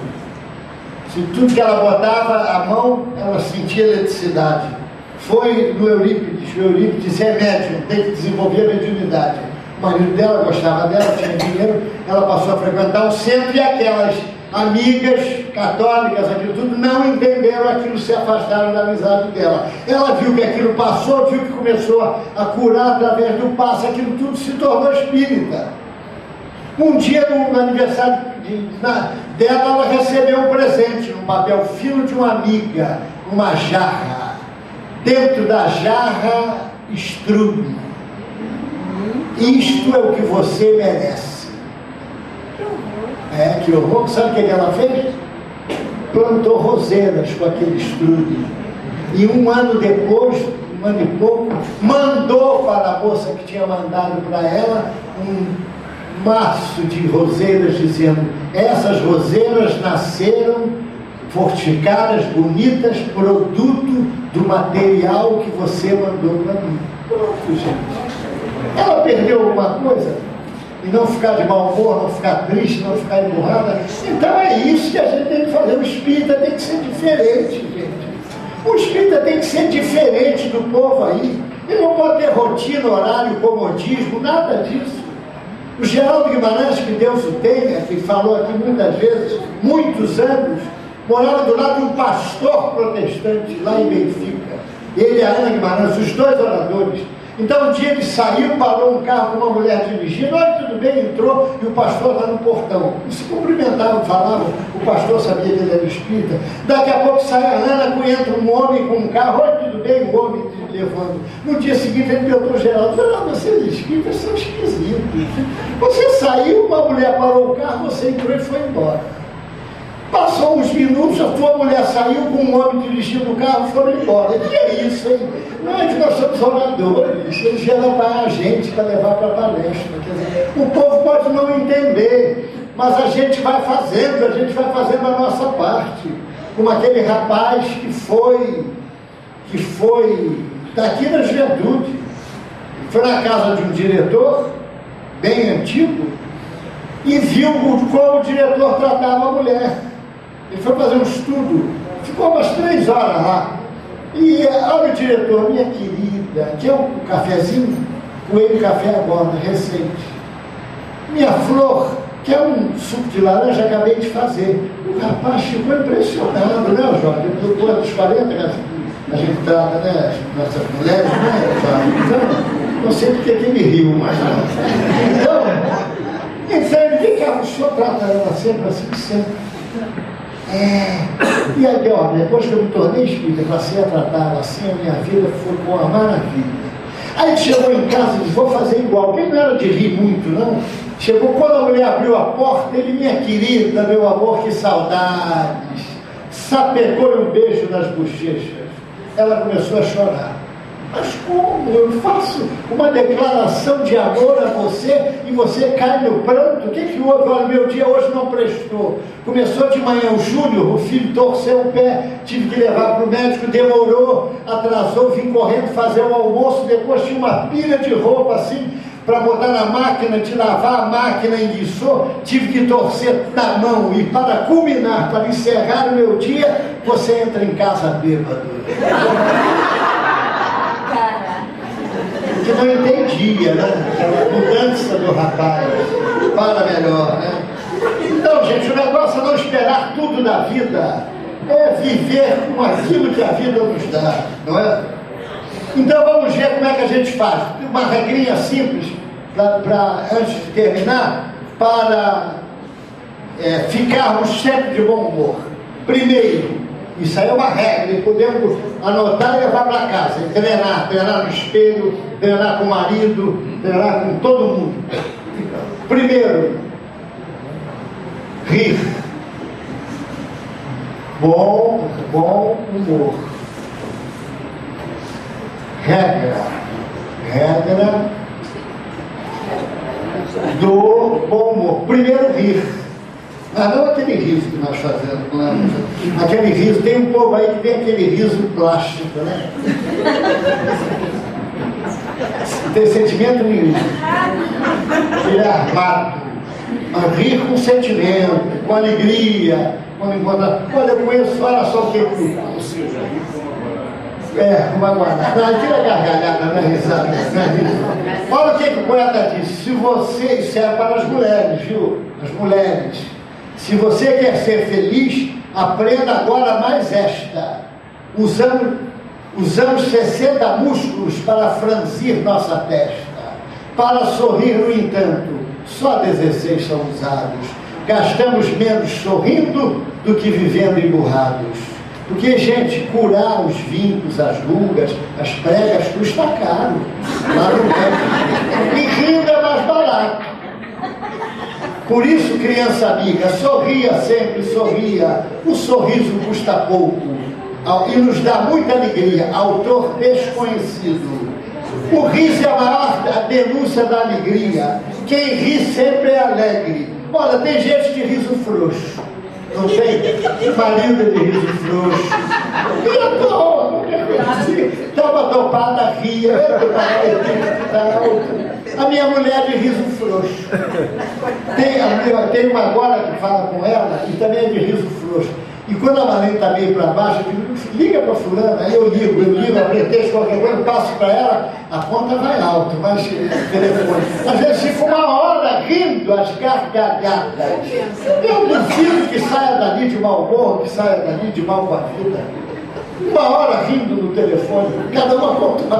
Se tudo que ela botava a mão, ela sentia eletricidade. Foi no Eurípides, o Eurípides disse: é médium, tem que desenvolver a mediunidade. O marido dela gostava dela, tinha dinheiro, ela passou a frequentar o centro, e aquelas amigas católicas, aquilo tudo, não entenderam aquilo, se afastaram da amizade dela. Ela viu que aquilo passou, viu que começou a curar através do passe, aquilo tudo se tornou espírita. Um dia, no aniversário dela, ela recebeu um presente, um papel fino de uma amiga, uma jarra. Dentro da jarra, estrume. Isto é o que você merece. É, que horror. Sabe o que ela fez? Plantou roseiras com aquele estrume. E um ano depois, um ano e pouco, mandou para a moça que tinha mandado para ela um maço de roseiras, dizendo: essas roseiras nasceram fortificadas, bonitas, produto do material que você mandou para mim. Pronto, gente. Ela perdeu alguma coisa? E não ficar de mau humor, não ficar triste, não ficar emburrada. Então é isso que a gente tem que fazer. O espírita tem que ser diferente, gente. O espírita tem que ser diferente do povo aí. Ele não pode ter rotina, horário, comodismo, nada disso. O Geraldo Guimarães, que Deus o tenha, que falou aqui muitas vezes, muitos anos, morava do lado de um pastor protestante lá em Benfica. Ele e a Ana Guimarães, os 2 oradores. Então um dia ele saiu, parou um carro com uma mulher dirigindo, olha, tudo bem, entrou, e o pastor está no portão. E se cumprimentavam, falavam, o pastor sabia que ele era espírita. Daqui a pouco sai a Ana, entra um homem com um carro, olha, tudo bem, o homem levando. No dia seguinte ele perguntou ao Geraldo: vocês espíritas são esquisitos. Você saiu, uma mulher parou o carro, você entrou e foi embora. Passou uns minutos, a tua mulher saiu com um homem dirigindo o carro e foram embora. E é isso, hein? Não é que nós somos oradores, eles geram para a gente para levar para a palestra. Quer dizer, o povo pode não entender, mas a gente vai fazendo a nossa parte, como aquele rapaz que foi daqui na juventude, foi na casa de um diretor, bem antigo, e viu como o diretor tratava a mulher. Ele foi fazer um estudo, ficou umas 3 horas lá, e olha o diretor, minha querida, quer um cafezinho? Coelho café agora, recente. Minha flor, quer um suco de laranja? Acabei de fazer. O rapaz ficou impressionado, né, Jorge? Depois dos 40, a gente trata, né, nossas mulheres, né, Jorge? Então, não sei porque que me riu, mas não. Então ele ficava, o senhor trata ela sempre assim, sempre. E aí, ó, depois que eu me tornei espírita, passei a tratar ela assim, a minha vida foi uma maravilha. Aí ele chegou em casa e disse, vou fazer igual. Quem não era de rir muito, não? Chegou, quando a mulher abriu a porta, ele, minha querida, meu amor, que saudades. Sapecou-lhe um beijo nas bochechas. Ela começou a chorar. Mas como? Eu faço uma declaração de amor a você e você cai no pranto? O que houve? Olha, meu dia hoje não prestou. Começou de manhã o Júnior, o filho torceu o pé, tive que levar para o médico, demorou, atrasou, vim correndo fazer o almoço, depois tinha uma pilha de roupa assim, para botar na máquina, de lavar, a máquina enguiçou, tive que torcer na mão, e para culminar, para encerrar o meu dia, você entra em casa bêbado. Que não entendia, né? Aquela mudança do rapaz para melhor, né? Então, gente, o negócio é não esperar tudo da vida, é viver com aquilo que a vida nos dá, não é? Então vamos ver como é que a gente faz. Uma regrinha simples, antes de terminar, para ficarmos sempre de bom humor. Primeiro, isso aí é uma regra, e podemos anotar e levar para casa, e treinar no espelho, treinar com o marido, treinar com todo mundo. Primeiro, rir. Bom humor. Regra do bom humor. Primeiro, rir. Mas não aquele riso que nós fazemos, não. Aquele riso, tem um povo aí que tem aquele riso plástico, né? Não tem sentimento nenhum. Ele é armado. Mas rir com sentimento, com alegria, quando encontra. Olha, eu conheço, olha só o que ou seja, uma guardada. Não, tira a gargalhada, não é risada, não é risada. Olha o que o poeta disse. Se você, isso é para as mulheres, viu? As mulheres. Se você quer ser feliz, aprenda agora mais esta. Usamos 60 músculos para franzir nossa testa. Para sorrir, no entanto, só 16 são usados. Gastamos menos sorrindo do que vivendo emburrados. Porque, gente, curar os vincos, as rugas, as pregas custa caro. Lá no médico. E rindo é mais barato. Por isso, criança amiga, sorria sempre, sorria. O sorriso custa pouco e nos dá muita alegria. Autor desconhecido. O riso é a maior denúncia da alegria. Quem ri sempre é alegre. Olha, tem gente de riso frouxo. Não tem? Marido de riso frouxo. E eu tô, dá uma topada, ria. A minha mulher de riso frouxo. Tem uma agora que fala com ela e também é de riso frouxo. E quando a Marlene está meio para baixo, eu digo, liga para fulana, aí eu ligo, a pretexto, qualquer coisa, eu passo para ela, a conta vai alto, mas telefone. Às vezes fica uma hora rindo as gargalhadas. Eu duvido que saia dali de mau humor, que saia dali de mal com a vida. Uma hora rindo no telefone, cada uma conta uma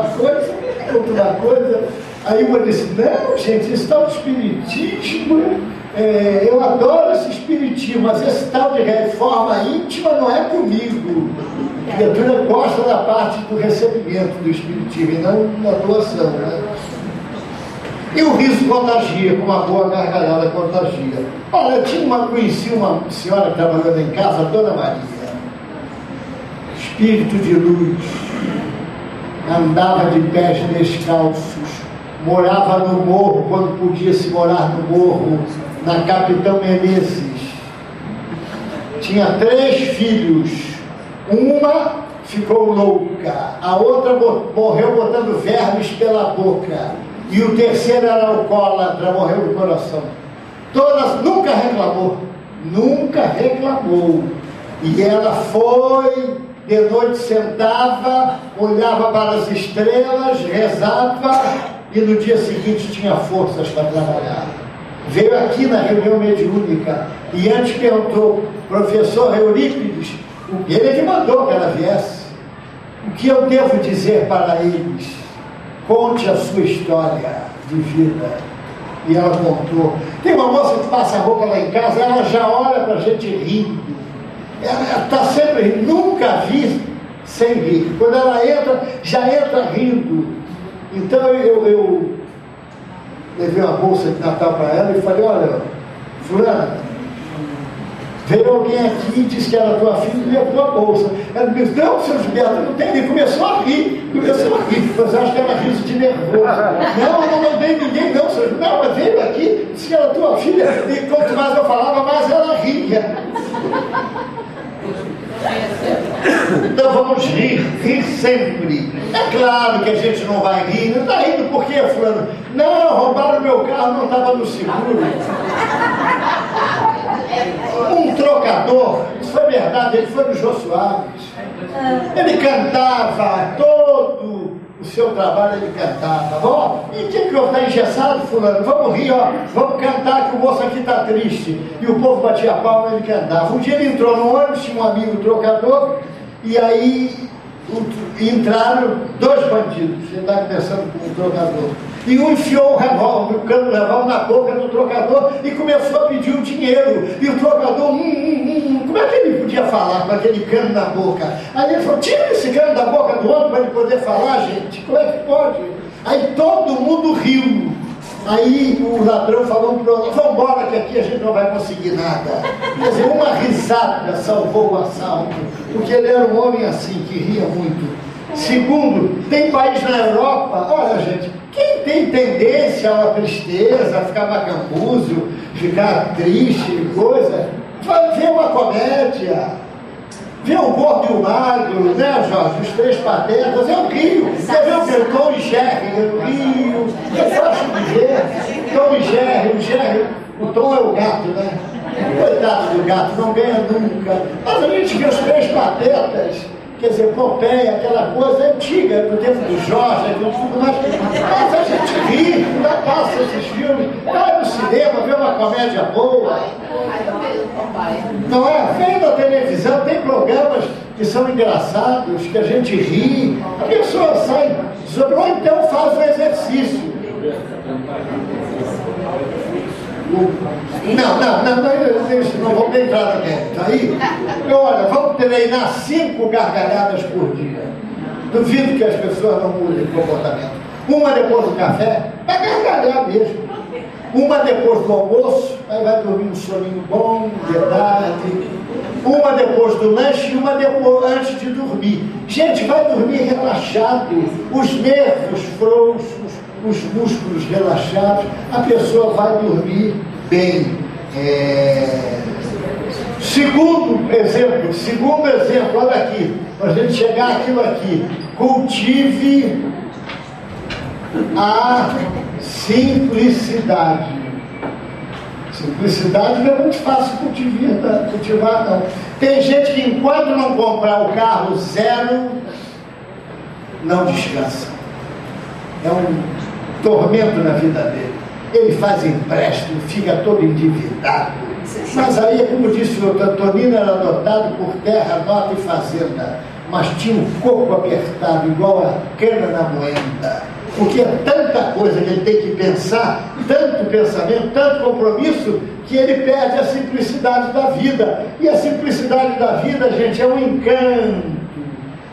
coisa, aí uma disse, não, gente, esse tal de espiritismo, eu adoro esse espiritismo, mas esse tal de reforma íntima não é comigo. A criatura gosta da parte do recebimento do espiritismo e não da doação, né? E o riso contagia, com uma boa gargalhada contagia. Olha, eu conheci uma senhora trabalhando em casa, Dona Maria. Espírito de luz, andava de pés descalços, morava no morro, quando podia se morar no morro, na Capitão Menezes. Tinha 3 filhos. Uma ficou louca, a outra morreu botando vermes pela boca, e o terceiro era alcoólatra, morreu do coração. Todas, nunca reclamou. E ela foi, de noite sentava, olhava para as estrelas, rezava, e no dia seguinte tinha forças para trabalhar. Veio aqui na reunião mediúnica e antes perguntou, professor Eurípides, ele é que mandou que ela viesse. O que eu devo dizer para eles? Conte a sua história de vida. E ela contou. Tem uma moça que passa a roupa lá em casa, ela já olha para a gente rindo. Ela está sempre rindo. Nunca vi sem rir. Quando ela entra, já entra rindo. Então eu levei uma bolsa de Natal para ela e falei, olha, fulana, veio alguém aqui e disse que era tua filha e levou a bolsa. Ela me disse, não, seu Gilberto, não tem. Ele começou a rir. Mas eu acho que era riso de nervoso. Não, eu não mandei ninguém, não, seu Gilberto. Não, mas veio aqui, disse que era tua filha. E quanto mais eu falava, mais ela ria. Então vamos rir sempre. É claro que a gente não vai rir. Não está rindo por quê, fulano? Não, roubaram meu carro, não estava no seguro. Um trocador, isso foi verdade, ele foi no Jô Soares. Ele cantava, todo o seu trabalho ele cantava. Ó, e quem que está engessado, fulano? Vamos rir, ó, vamos cantar que o moço aqui está triste. E o povo batia a palma e ele cantava. Um dia ele entrou no ônibus, tinha um amigo trocador, e aí entraram 2 bandidos. Ele estava conversando com um trocador. E um enfiou o revólver, o cano do revólver na boca do trocador e começou a pedir o dinheiro. E o trocador, como é que ele podia falar com aquele cano na boca? Aí ele falou, tira esse cano da boca do homem para ele poder falar, gente. Como é que pode? Aí todo mundo riu. Aí o ladrão falou para o outro, vamos embora que aqui a gente não vai conseguir nada. Quer dizer, uma risada salvou o assalto, porque ele era um homem assim, que ria muito. Segundo, tem país na Europa, olha gente, quem tem tendência a uma tristeza, a ficar macambúzio, ficar triste, coisa, vai ver uma comédia. Vê o Gordo e o Magro, né, Jorge? Os 3 patetas, eu rio. Quer ver o Tom e Jerry? Eu rio. Eu gosto de ver. Tom e Jerry, o Tom é o gato, né? Coitado do gato, não ganha nunca. Mas a gente vê os 3 patetas, quer dizer, Pompeia, aquela coisa antiga, do tempo do Jorge, aquilo tudo mais. Mas a gente ri, ainda passa esses filmes, vai no cinema, vê uma comédia boa. Não é? Vem na televisão, tem programas que são engraçados, que a gente ri, a pessoa sai, ou então faz um exercício. Não vou nem entrar na meta. Aí, olha, vamos treinar 5 gargalhadas por dia. Duvido que as pessoas não mudem de comportamento. Uma depois do café, é gargalhar mesmo. Uma depois do almoço, aí vai dormir um soninho bom, de tarde. Uma depois do lanche e uma depois, antes de dormir. Gente, vai dormir relaxado, os nervos frouxos, os músculos relaxados, a pessoa vai dormir bem. Segundo exemplo, olha aqui, para a gente chegar àquilo aqui, cultive a simplicidade. Simplicidade não é muito fácil cultivar, não. Tem gente que enquanto não comprar o carro 0, não descansa. É um tormento na vida dele. Ele faz empréstimo, fica todo endividado. Mas aí, como disse o doutor Antonino, era dotado por terra, nota e fazenda, mas tinha um corpo apertado, igual a cana na moenda. Porque é tanta coisa que ele tem que pensar, tanto pensamento, tanto compromisso, que ele perde a simplicidade da vida. E a simplicidade da vida, gente, é um encanto.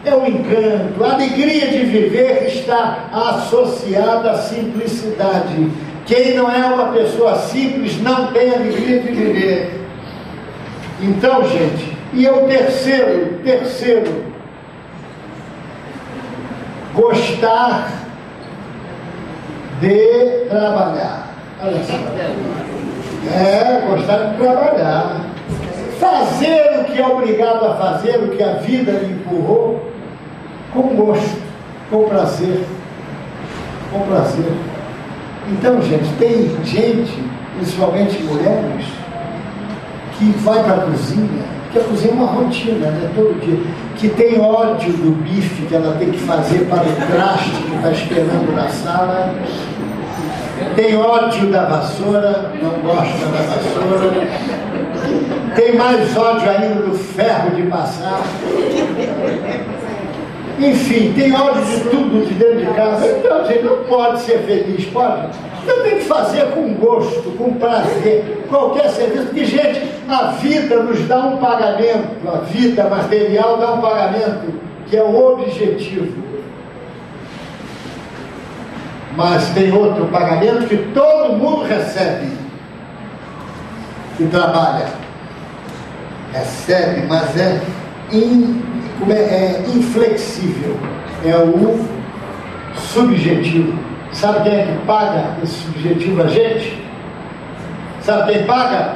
É um encanto. A alegria de viver está associada à simplicidade. Quem não é uma pessoa simples não tem alegria de viver. Então, gente, e é o terceiro, gostar de trabalhar. Olha só. Gostar de trabalhar. Fazer o que é obrigado a fazer, o que a vida lhe empurrou, com gosto, com prazer. Com prazer. Então, gente, tem gente, principalmente mulheres, que vai para a cozinha, porque a cozinha é uma rotina, né? Todo dia, que tem ódio do bife que ela tem que fazer para o traste que está esperando na sala, tem ódio da vassoura, não gosta da vassoura, tem mais ódio ainda do ferro de passar, enfim, tem ódio de tudo de dentro de casa. Então, gente, não pode ser feliz, pode? Então tem que fazer com gosto, com prazer, qualquer serviço, porque, gente, a vida nos dá um pagamento, a vida material dá um pagamento, que é o objetivo. Mas tem outro pagamento que todo mundo recebe, que trabalha. Recebe, mas é inflexível, é o subjetivo. Sabe quem é que paga esse subjetivo a gente? Sabe quem paga?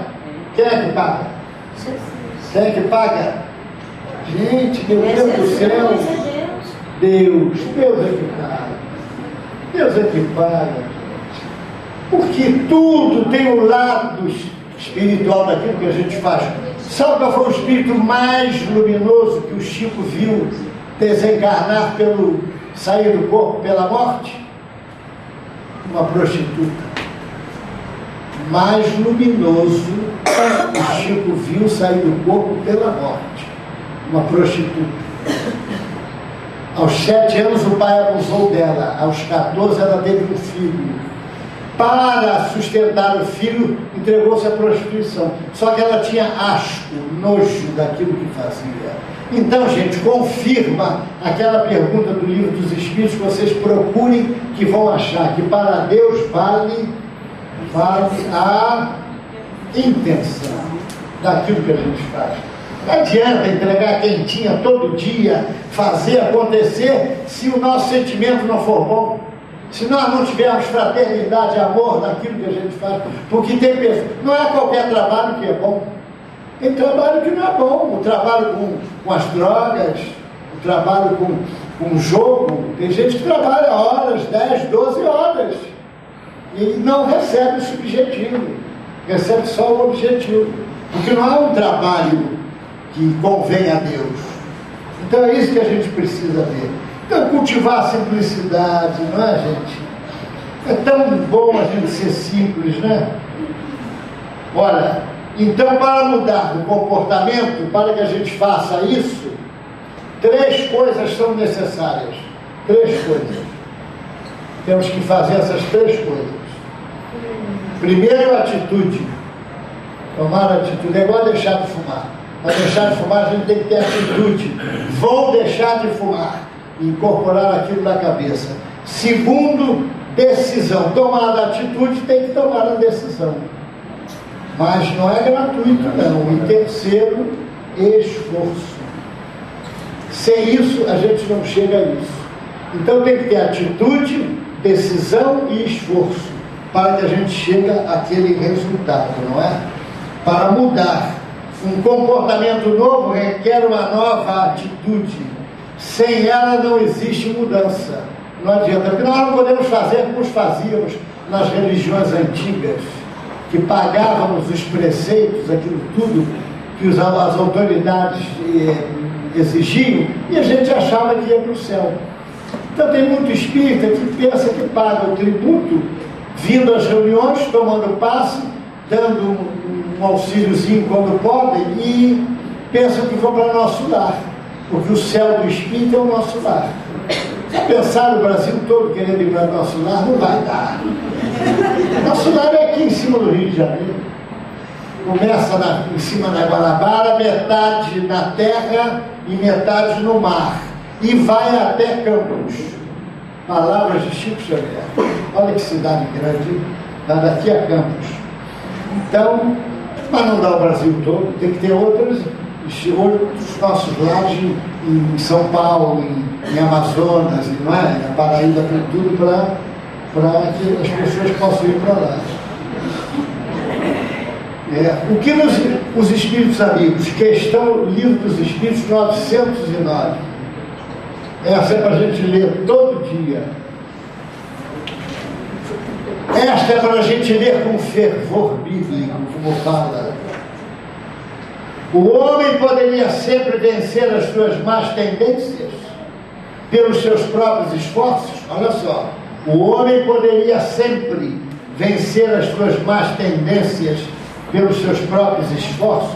Quem é que paga? Quem é que paga? Gente, meu Deus do céu, Deus é que paga. Deus é que paga. Porque tudo tem um lado espiritual daquilo que a gente faz. Sabe qual foi o espírito mais luminoso que o Chico viu desencarnar sair do corpo pela morte? Uma prostituta. Mais luminoso o Chico viu sair do corpo pela morte. Uma prostituta. Aos 7 anos o pai abusou dela. Aos 14 ela teve um filho. Para sustentar o filho, entregou-se à prostituição. Só que ela tinha asco, nojo daquilo que fazia. Então, gente, confirma aquela pergunta do Livro dos Espíritos, que vocês procurem, que vão achar que para Deus vale a intenção daquilo que a gente faz. Não adianta entregar quentinha todo dia, fazer acontecer, se o nosso sentimento não for bom. Se nós não tivermos fraternidade, amor naquilo que a gente faz, porque tem pessoas, não é qualquer trabalho que é bom. Tem trabalho que não é bom, o trabalho com as drogas, o trabalho com o jogo. Tem gente que trabalha horas, 10, 12 horas, e não recebe o subjetivo, recebe só o objetivo, porque não é um trabalho que convém a Deus. Então é isso que a gente precisa ver. Então, cultivar a simplicidade, não é, gente? É tão bom a gente ser simples, né? Olha, então, para mudar o comportamento, para que a gente faça isso, 3 coisas são necessárias. 3 coisas. Temos que fazer essas 3 coisas. Primeiro, atitude. Tomar atitude. É igual deixar de fumar. Para deixar de fumar, a gente tem que ter atitude. Vou deixar de fumar. Incorporar aquilo na cabeça. Segundo, decisão. Tomada a atitude, tem que tomar a decisão. Mas não é gratuito, não. E terceiro, esforço. Sem isso, a gente não chega a isso. Então tem que ter atitude, decisão e esforço para que a gente chegue àquele resultado, não é? Para mudar. Um comportamento novo requer uma nova atitude. Sem ela não existe mudança. Não adianta, porque nós não podemos fazer como fazíamos nas religiões antigas, que pagávamos os preceitos, aquilo tudo que as autoridades exigiam, e a gente achava que ia para o céu. Então tem muito espírita que pensa que paga o tributo, vindo às reuniões, tomando passe, dando um auxíliozinho quando podem, e pensam que vão para nosso lar. Porque o céu do Espírito é o nosso lar. Se pensar o Brasil todo querendo ir para o nosso lar, não vai dar. Nosso lar é aqui em cima do Rio de Janeiro. Começa em cima da Guanabara, metade na terra e metade no mar. E vai até Campos. Palavras de Chico Xavier. Olha que cidade grande, vai daqui a Campos. Então, mas não dá o Brasil todo, tem que ter outros nossos lares em São Paulo, em Amazonas, não é? Na Paraíba, tem tudo para que as pessoas possam ir para lá. O que os Espíritos amigos, questão Livro dos Espíritos 909. Essa é para a gente ler todo dia. Esta é para a gente ler com fervor bíblico, como fala. O homem poderia sempre vencer as suas más tendências pelos seus próprios esforços. Olha só, o homem poderia sempre vencer as suas más tendências pelos seus próprios esforços?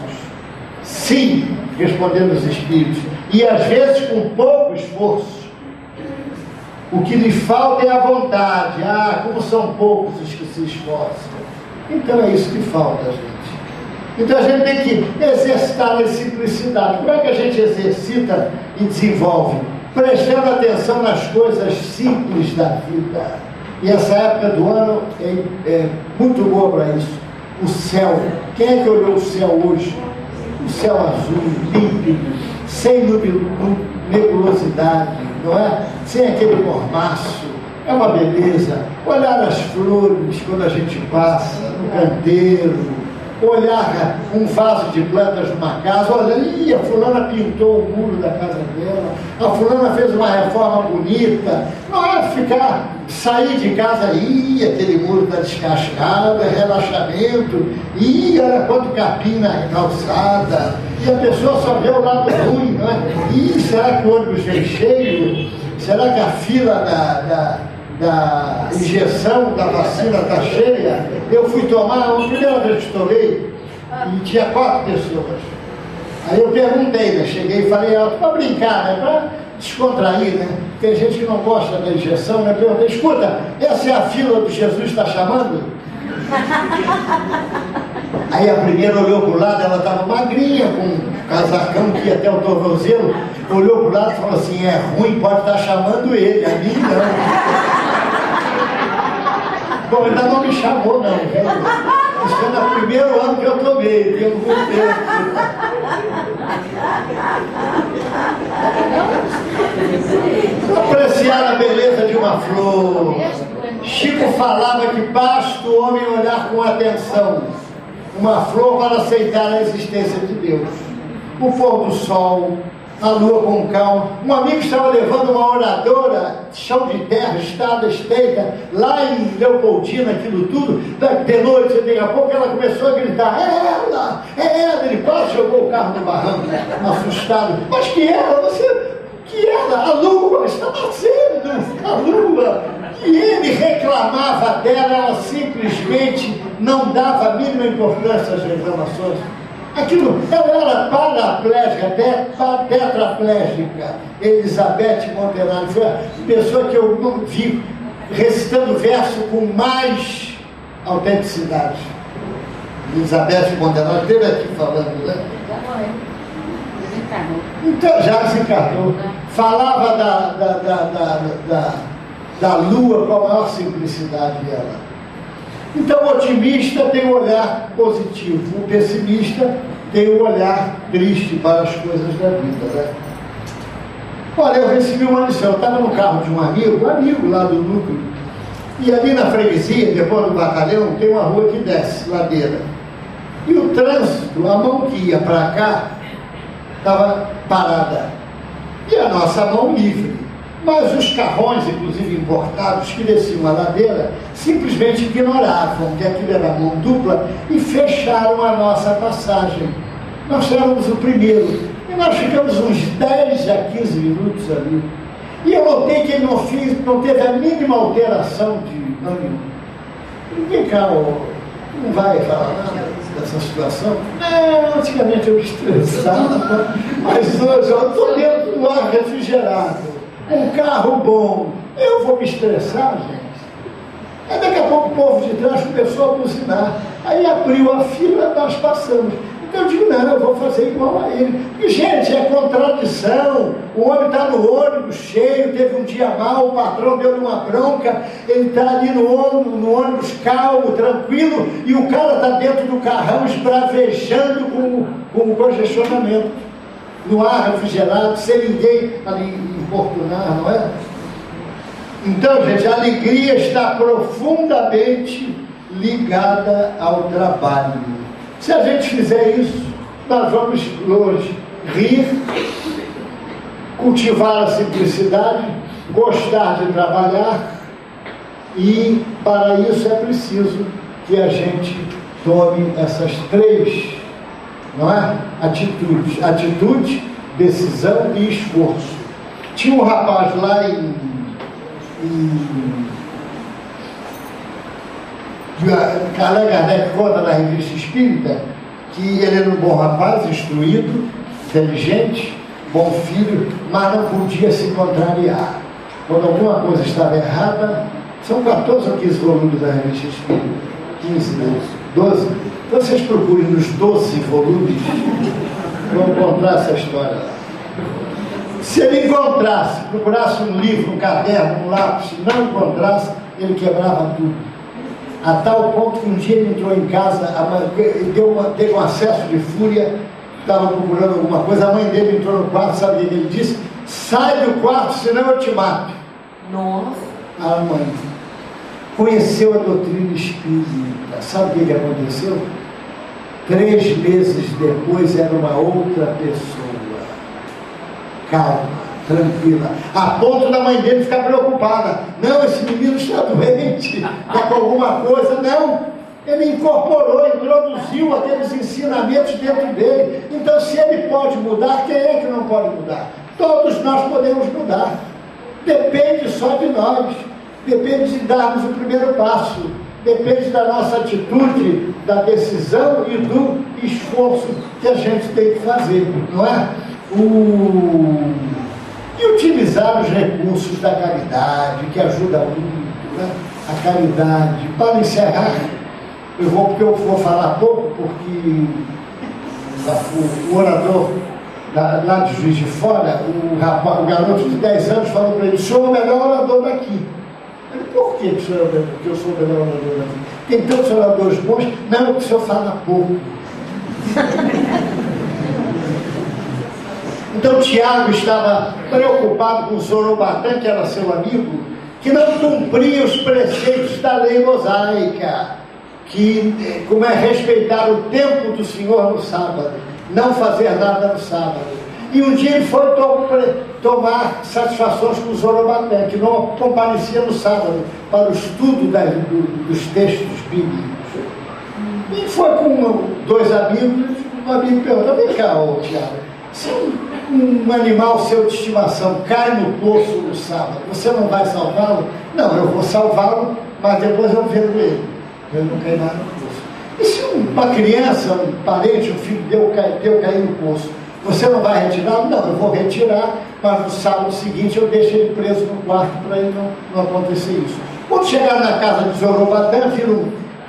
Sim, respondendo os Espíritos, e às vezes com pouco esforço. O que lhe falta é a vontade. Como são poucos os que se esforçam. Então é isso que falta, gente. Então a gente tem que exercitar a simplicidade. Como é que a gente exercita e desenvolve? Prestando atenção nas coisas simples da vida. E essa época do ano é muito boa para isso. O céu. Quem é que olhou o céu hoje? O céu azul, límpido, sem nebulosidade, não é? Sem aquele mormaço. É uma beleza. Olhar as flores quando a gente passa, no canteiro. Olhar um vaso de plantas numa casa. Olha, a fulana pintou o muro da casa dela. A fulana fez uma reforma bonita. Não é sair de casa, aquele muro está descascado, é relaxamento. Olha quanto capim na calçada. E a pessoa só vê o lado ruim, não é? Será que o ônibus vem cheio? Será que a fila da injeção da vacina está cheia? Eu fui tomar, a primeira vez que tomei, e tinha 4 pessoas. Aí eu perguntei, né? Cheguei e falei alto, para brincar, né? Para descontrair, né? Tem gente que não gosta da injeção, né? Eu perguntei, escuta, essa é a fila do Jesus está chamando? Aí a primeira olhou para o lado, ela estava magrinha, com um casacão que ia até o tornozelo, olhou para o lado e falou assim, é ruim, pode estar chamando ele, a mim não. Bom, ainda não me chamou não, velho. Isso foi no primeiro ano que eu tomei, tem algum tempo. Apreciar a beleza de uma flor. Chico falava que basta o homem olhar com atenção uma flor para aceitar a existência de Deus. O pôr do sol, a lua com calma. Um amigo estava levando uma oradora, chão de terra, estrada estreita, lá em Leopoldina, aquilo tudo. De noite, daqui a pouco, ela começou a gritar, é ela, ele quase jogou o carro no barranco, assustado. Mas que ela? A lua está nascendo, a lua. E ele reclamava dela, ela simplesmente não dava a mínima importância às reclamações. Aquilo, ela era paraplégica, tetraplégica. Elizabeth Montenegro foi a pessoa que eu não vi recitando verso com mais autenticidade. Elizabeth Montenegro esteve aqui falando, né? Então já desencarnou. Falava da lua com a maior simplicidade dela. Então o otimista tem um olhar positivo, o pessimista tem um olhar triste para as coisas da vida, né? Olha, eu recebi uma lição, eu estava no carro de um amigo lá do núcleo, e ali na freguesia, depois do batalhão, tem uma rua que desce, ladeira. E o trânsito, a mão que ia para cá, estava parada. E a nossa mão livre. Mas os carrões, inclusive importados, que desciam a ladeira, simplesmente ignoravam que aquilo era mão dupla e fecharam a nossa passagem. Nós éramos o primeiro. E nós ficamos uns 10 a 15 minutos ali. E eu notei que ele não teve a mínima alteração de ânimo. Vem cá, não vai falar nada dessa situação? Não, antigamente eu estressava, mas hoje eu estou dentro do ar refrigerado. Um carro bom, eu vou me estressar, gente? Aí daqui a pouco o povo de trás começou a buzinar. Aí abriu a fila, nós passamos. Então eu digo, não, eu vou fazer igual a ele. E, gente, é contradição. O homem está no ônibus cheio, teve um dia mal, o patrão deu uma bronca, ele está ali no ônibus calmo, tranquilo, e o cara está dentro do carrão esbravejando com o congestionamento. No ar refrigerado, sem ninguém ali importunar, não é? Então, gente, a alegria está profundamente ligada ao trabalho. Se a gente fizer isso, nós vamos hoje rir, cultivar a simplicidade, gostar de trabalhar, e para isso é preciso que a gente tome essas 3, não é? Atitudes: atitude, decisão e esforço. Tinha um rapaz lá Allan Kardec conta na Revista Espírita que ele era um bom rapaz, instruído, inteligente, bom filho, mas não podia se contrariar. Quando alguma coisa estava errada, são 14 ou 15 volumes da Revista Espírita, 15, né? 12. Então vocês procurem nos 12 volumes, vão encontrar essa história lá. Se ele encontrasse, procurasse um livro, um caderno, um lápis, e não encontrasse, ele quebrava tudo. A tal ponto que um dia ele entrou em casa, teve um acesso de fúria, estava procurando alguma coisa, a mãe dele entrou no quarto, sabe o que ele disse? Sai do quarto, senão eu te mato. Nossa. A mãe conheceu a doutrina espírita. Sabe o que aconteceu? 3 meses depois era uma outra pessoa. Calma, tranquila, a ponto da mãe dele ficar preocupada. Não, esse menino está doente, está com alguma coisa. Não, ele incorporou, introduziu aqueles ensinamentos dentro dele. Então, se ele pode mudar, quem é que não pode mudar? Todos nós podemos mudar. Depende só de nós, depende de darmos o primeiro passo, depende da nossa atitude, da decisão e do esforço que a gente tem que fazer, não é? E utilizar os recursos da caridade, que ajuda muito, né? A caridade. Para encerrar, porque eu vou falar pouco, porque o orador lá de Juiz de Fora, o garoto de 10 anos falou para ele: o senhor é o melhor orador daqui. Eu falei: por que o senhor é o melhor? Porque eu sou o melhor orador daqui. Tem tantos oradores bons. Não, o senhor fala pouco. Então Tiago estava preocupado com o Zorobabel, que era seu amigo, que não cumpria os preceitos da lei mosaica, como é respeitar o tempo do Senhor no sábado, não fazer nada no sábado. E um dia ele foi tomar satisfações com o Zorobabel, que não comparecia no sábado para o estudo dos textos bíblicos. E foi com 2 amigos. Um amigo perguntou: vem cá, Tiago, se um animal seu de estimação cai no poço no sábado, você não vai salvá-lo? Não, eu vou salvá-lo, mas depois eu vendo ele. Eu não caí mais no poço. E se uma criança, um parente, um filho teu cair no poço, você não vai retirá-lo? Não, eu vou retirar, mas no sábado seguinte eu deixo ele preso no quarto para ele não acontecer isso. Quando chegaram na casa de Zorobabel, viram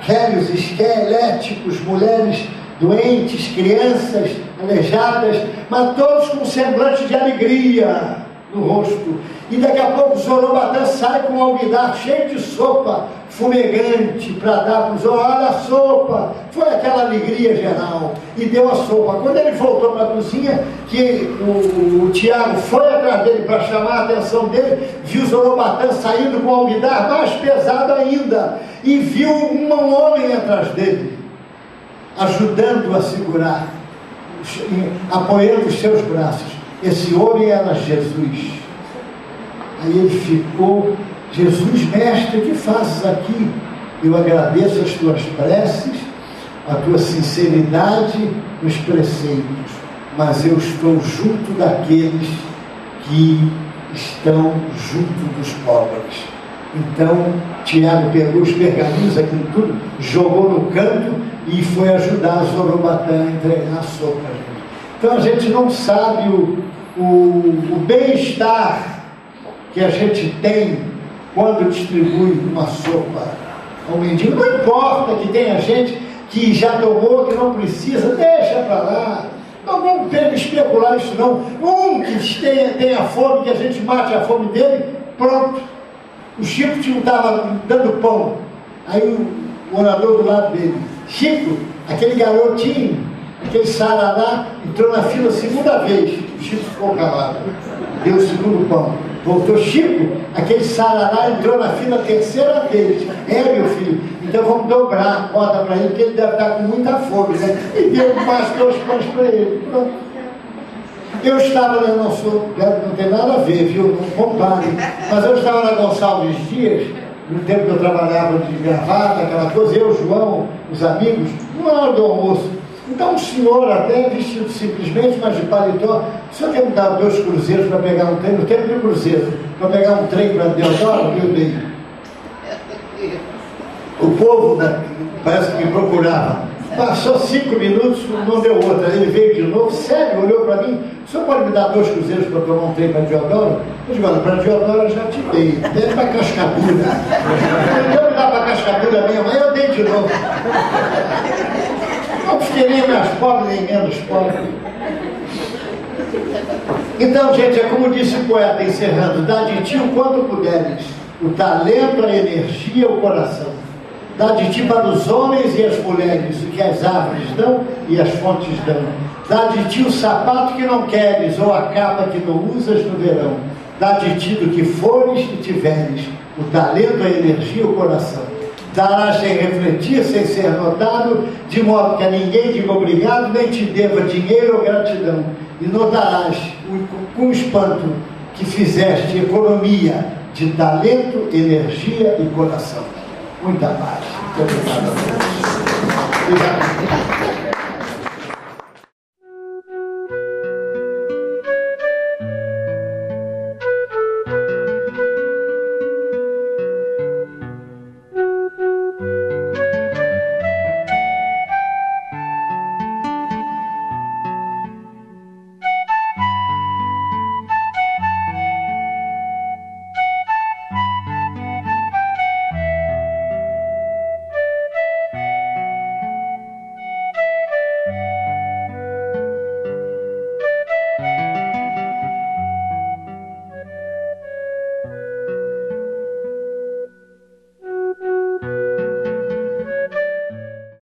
velhos esqueléticos, mulheres doentes, crianças aleijadas, mas todos com um semblante de alegria no rosto. E daqui a pouco o Zorobabel sai com um alguidar cheio de sopa fumegante para dar para os outros. Olha a sopa! Foi aquela alegria geral. E deu a sopa. Quando ele voltou para a cozinha, que o Tiago foi atrás dele para chamar a atenção dele, viu o Zorobabel saindo com um alguidar mais pesado ainda. E viu um homem atrás dele, ajudando a segurar, apoiando os seus braços. Esse homem era Jesus. Aí ele ficou: Jesus, mestre, o que fazes aqui? Eu agradeço as tuas preces, a tua sinceridade nos preceitos, mas eu estou junto daqueles que estão junto dos pobres. Então Tiago pegou os pergaminhos, aquilo tudo, jogou no canto e foi ajudar Zorobabel a entregar a sopa. Então a gente não sabe o bem-estar que a gente tem quando distribui uma sopa ao mendigo. Não importa que tenha gente que já tomou, que não precisa, deixa para lá. Não vamos especular isso não. Um que tenha fome, que a gente mate a fome dele, pronto. O Chico estava dando pão. Aí o orador do lado dele: Chico, aquele garotinho, aquele sarará, entrou na fila a 2ª vez. O Chico ficou calado. Deu o 2º pão. Voltou Chico, aquele sarará entrou na fila terceira vez. Meu filho, então vamos dobrar a corda para ele, porque ele deve estar com muita fome, né? E deu mais 2 pães para ele. Pronto. Eu estava, eu não tem nada a ver, viu? Não compare. Mas eu estava na Gonçalves Dias, no tempo que eu trabalhava de gravata, aquela coisa, eu, João, os amigos, uma hora do almoço. Então um senhor até vestido simplesmente, mas de paletó, o senhor quer me dar 2 cruzeiros para pegar um trem, no tempo de cruzeiro, para pegar um trem para Deodoro, meu bem. O povo, né, parece que me procurava. Passou 5 minutos, não deu outra. Ele veio de novo, sério, olhou para mim. O senhor pode me dar 2 cruzeiros para tomar um trem para Deodoro? Eu digo, olha, para Deodoro eu já te dei. Dei para Cascadura. Então me dá para Cascadura mesmo. Aí eu dei de novo. Não fiquei nem mais pobre, nem menos pobre. Então, gente, é como disse o poeta, encerrando: dá de ti o quanto puderes, o talento, a energia, o coração. Dá de ti para os homens e as mulheres o que as árvores dão e as fontes dão. Dá de ti o sapato que não queres ou a capa que não usas no verão. Dá de ti do que fores e tiveres, o talento, a energia, o coração. Darás sem refletir, sem ser notado, de modo que a ninguém diga obrigado, nem te deva dinheiro ou gratidão. E notarás com espanto que fizeste economia de talento, energia e coração. Muita paz. Muito obrigado a todos. Obrigado.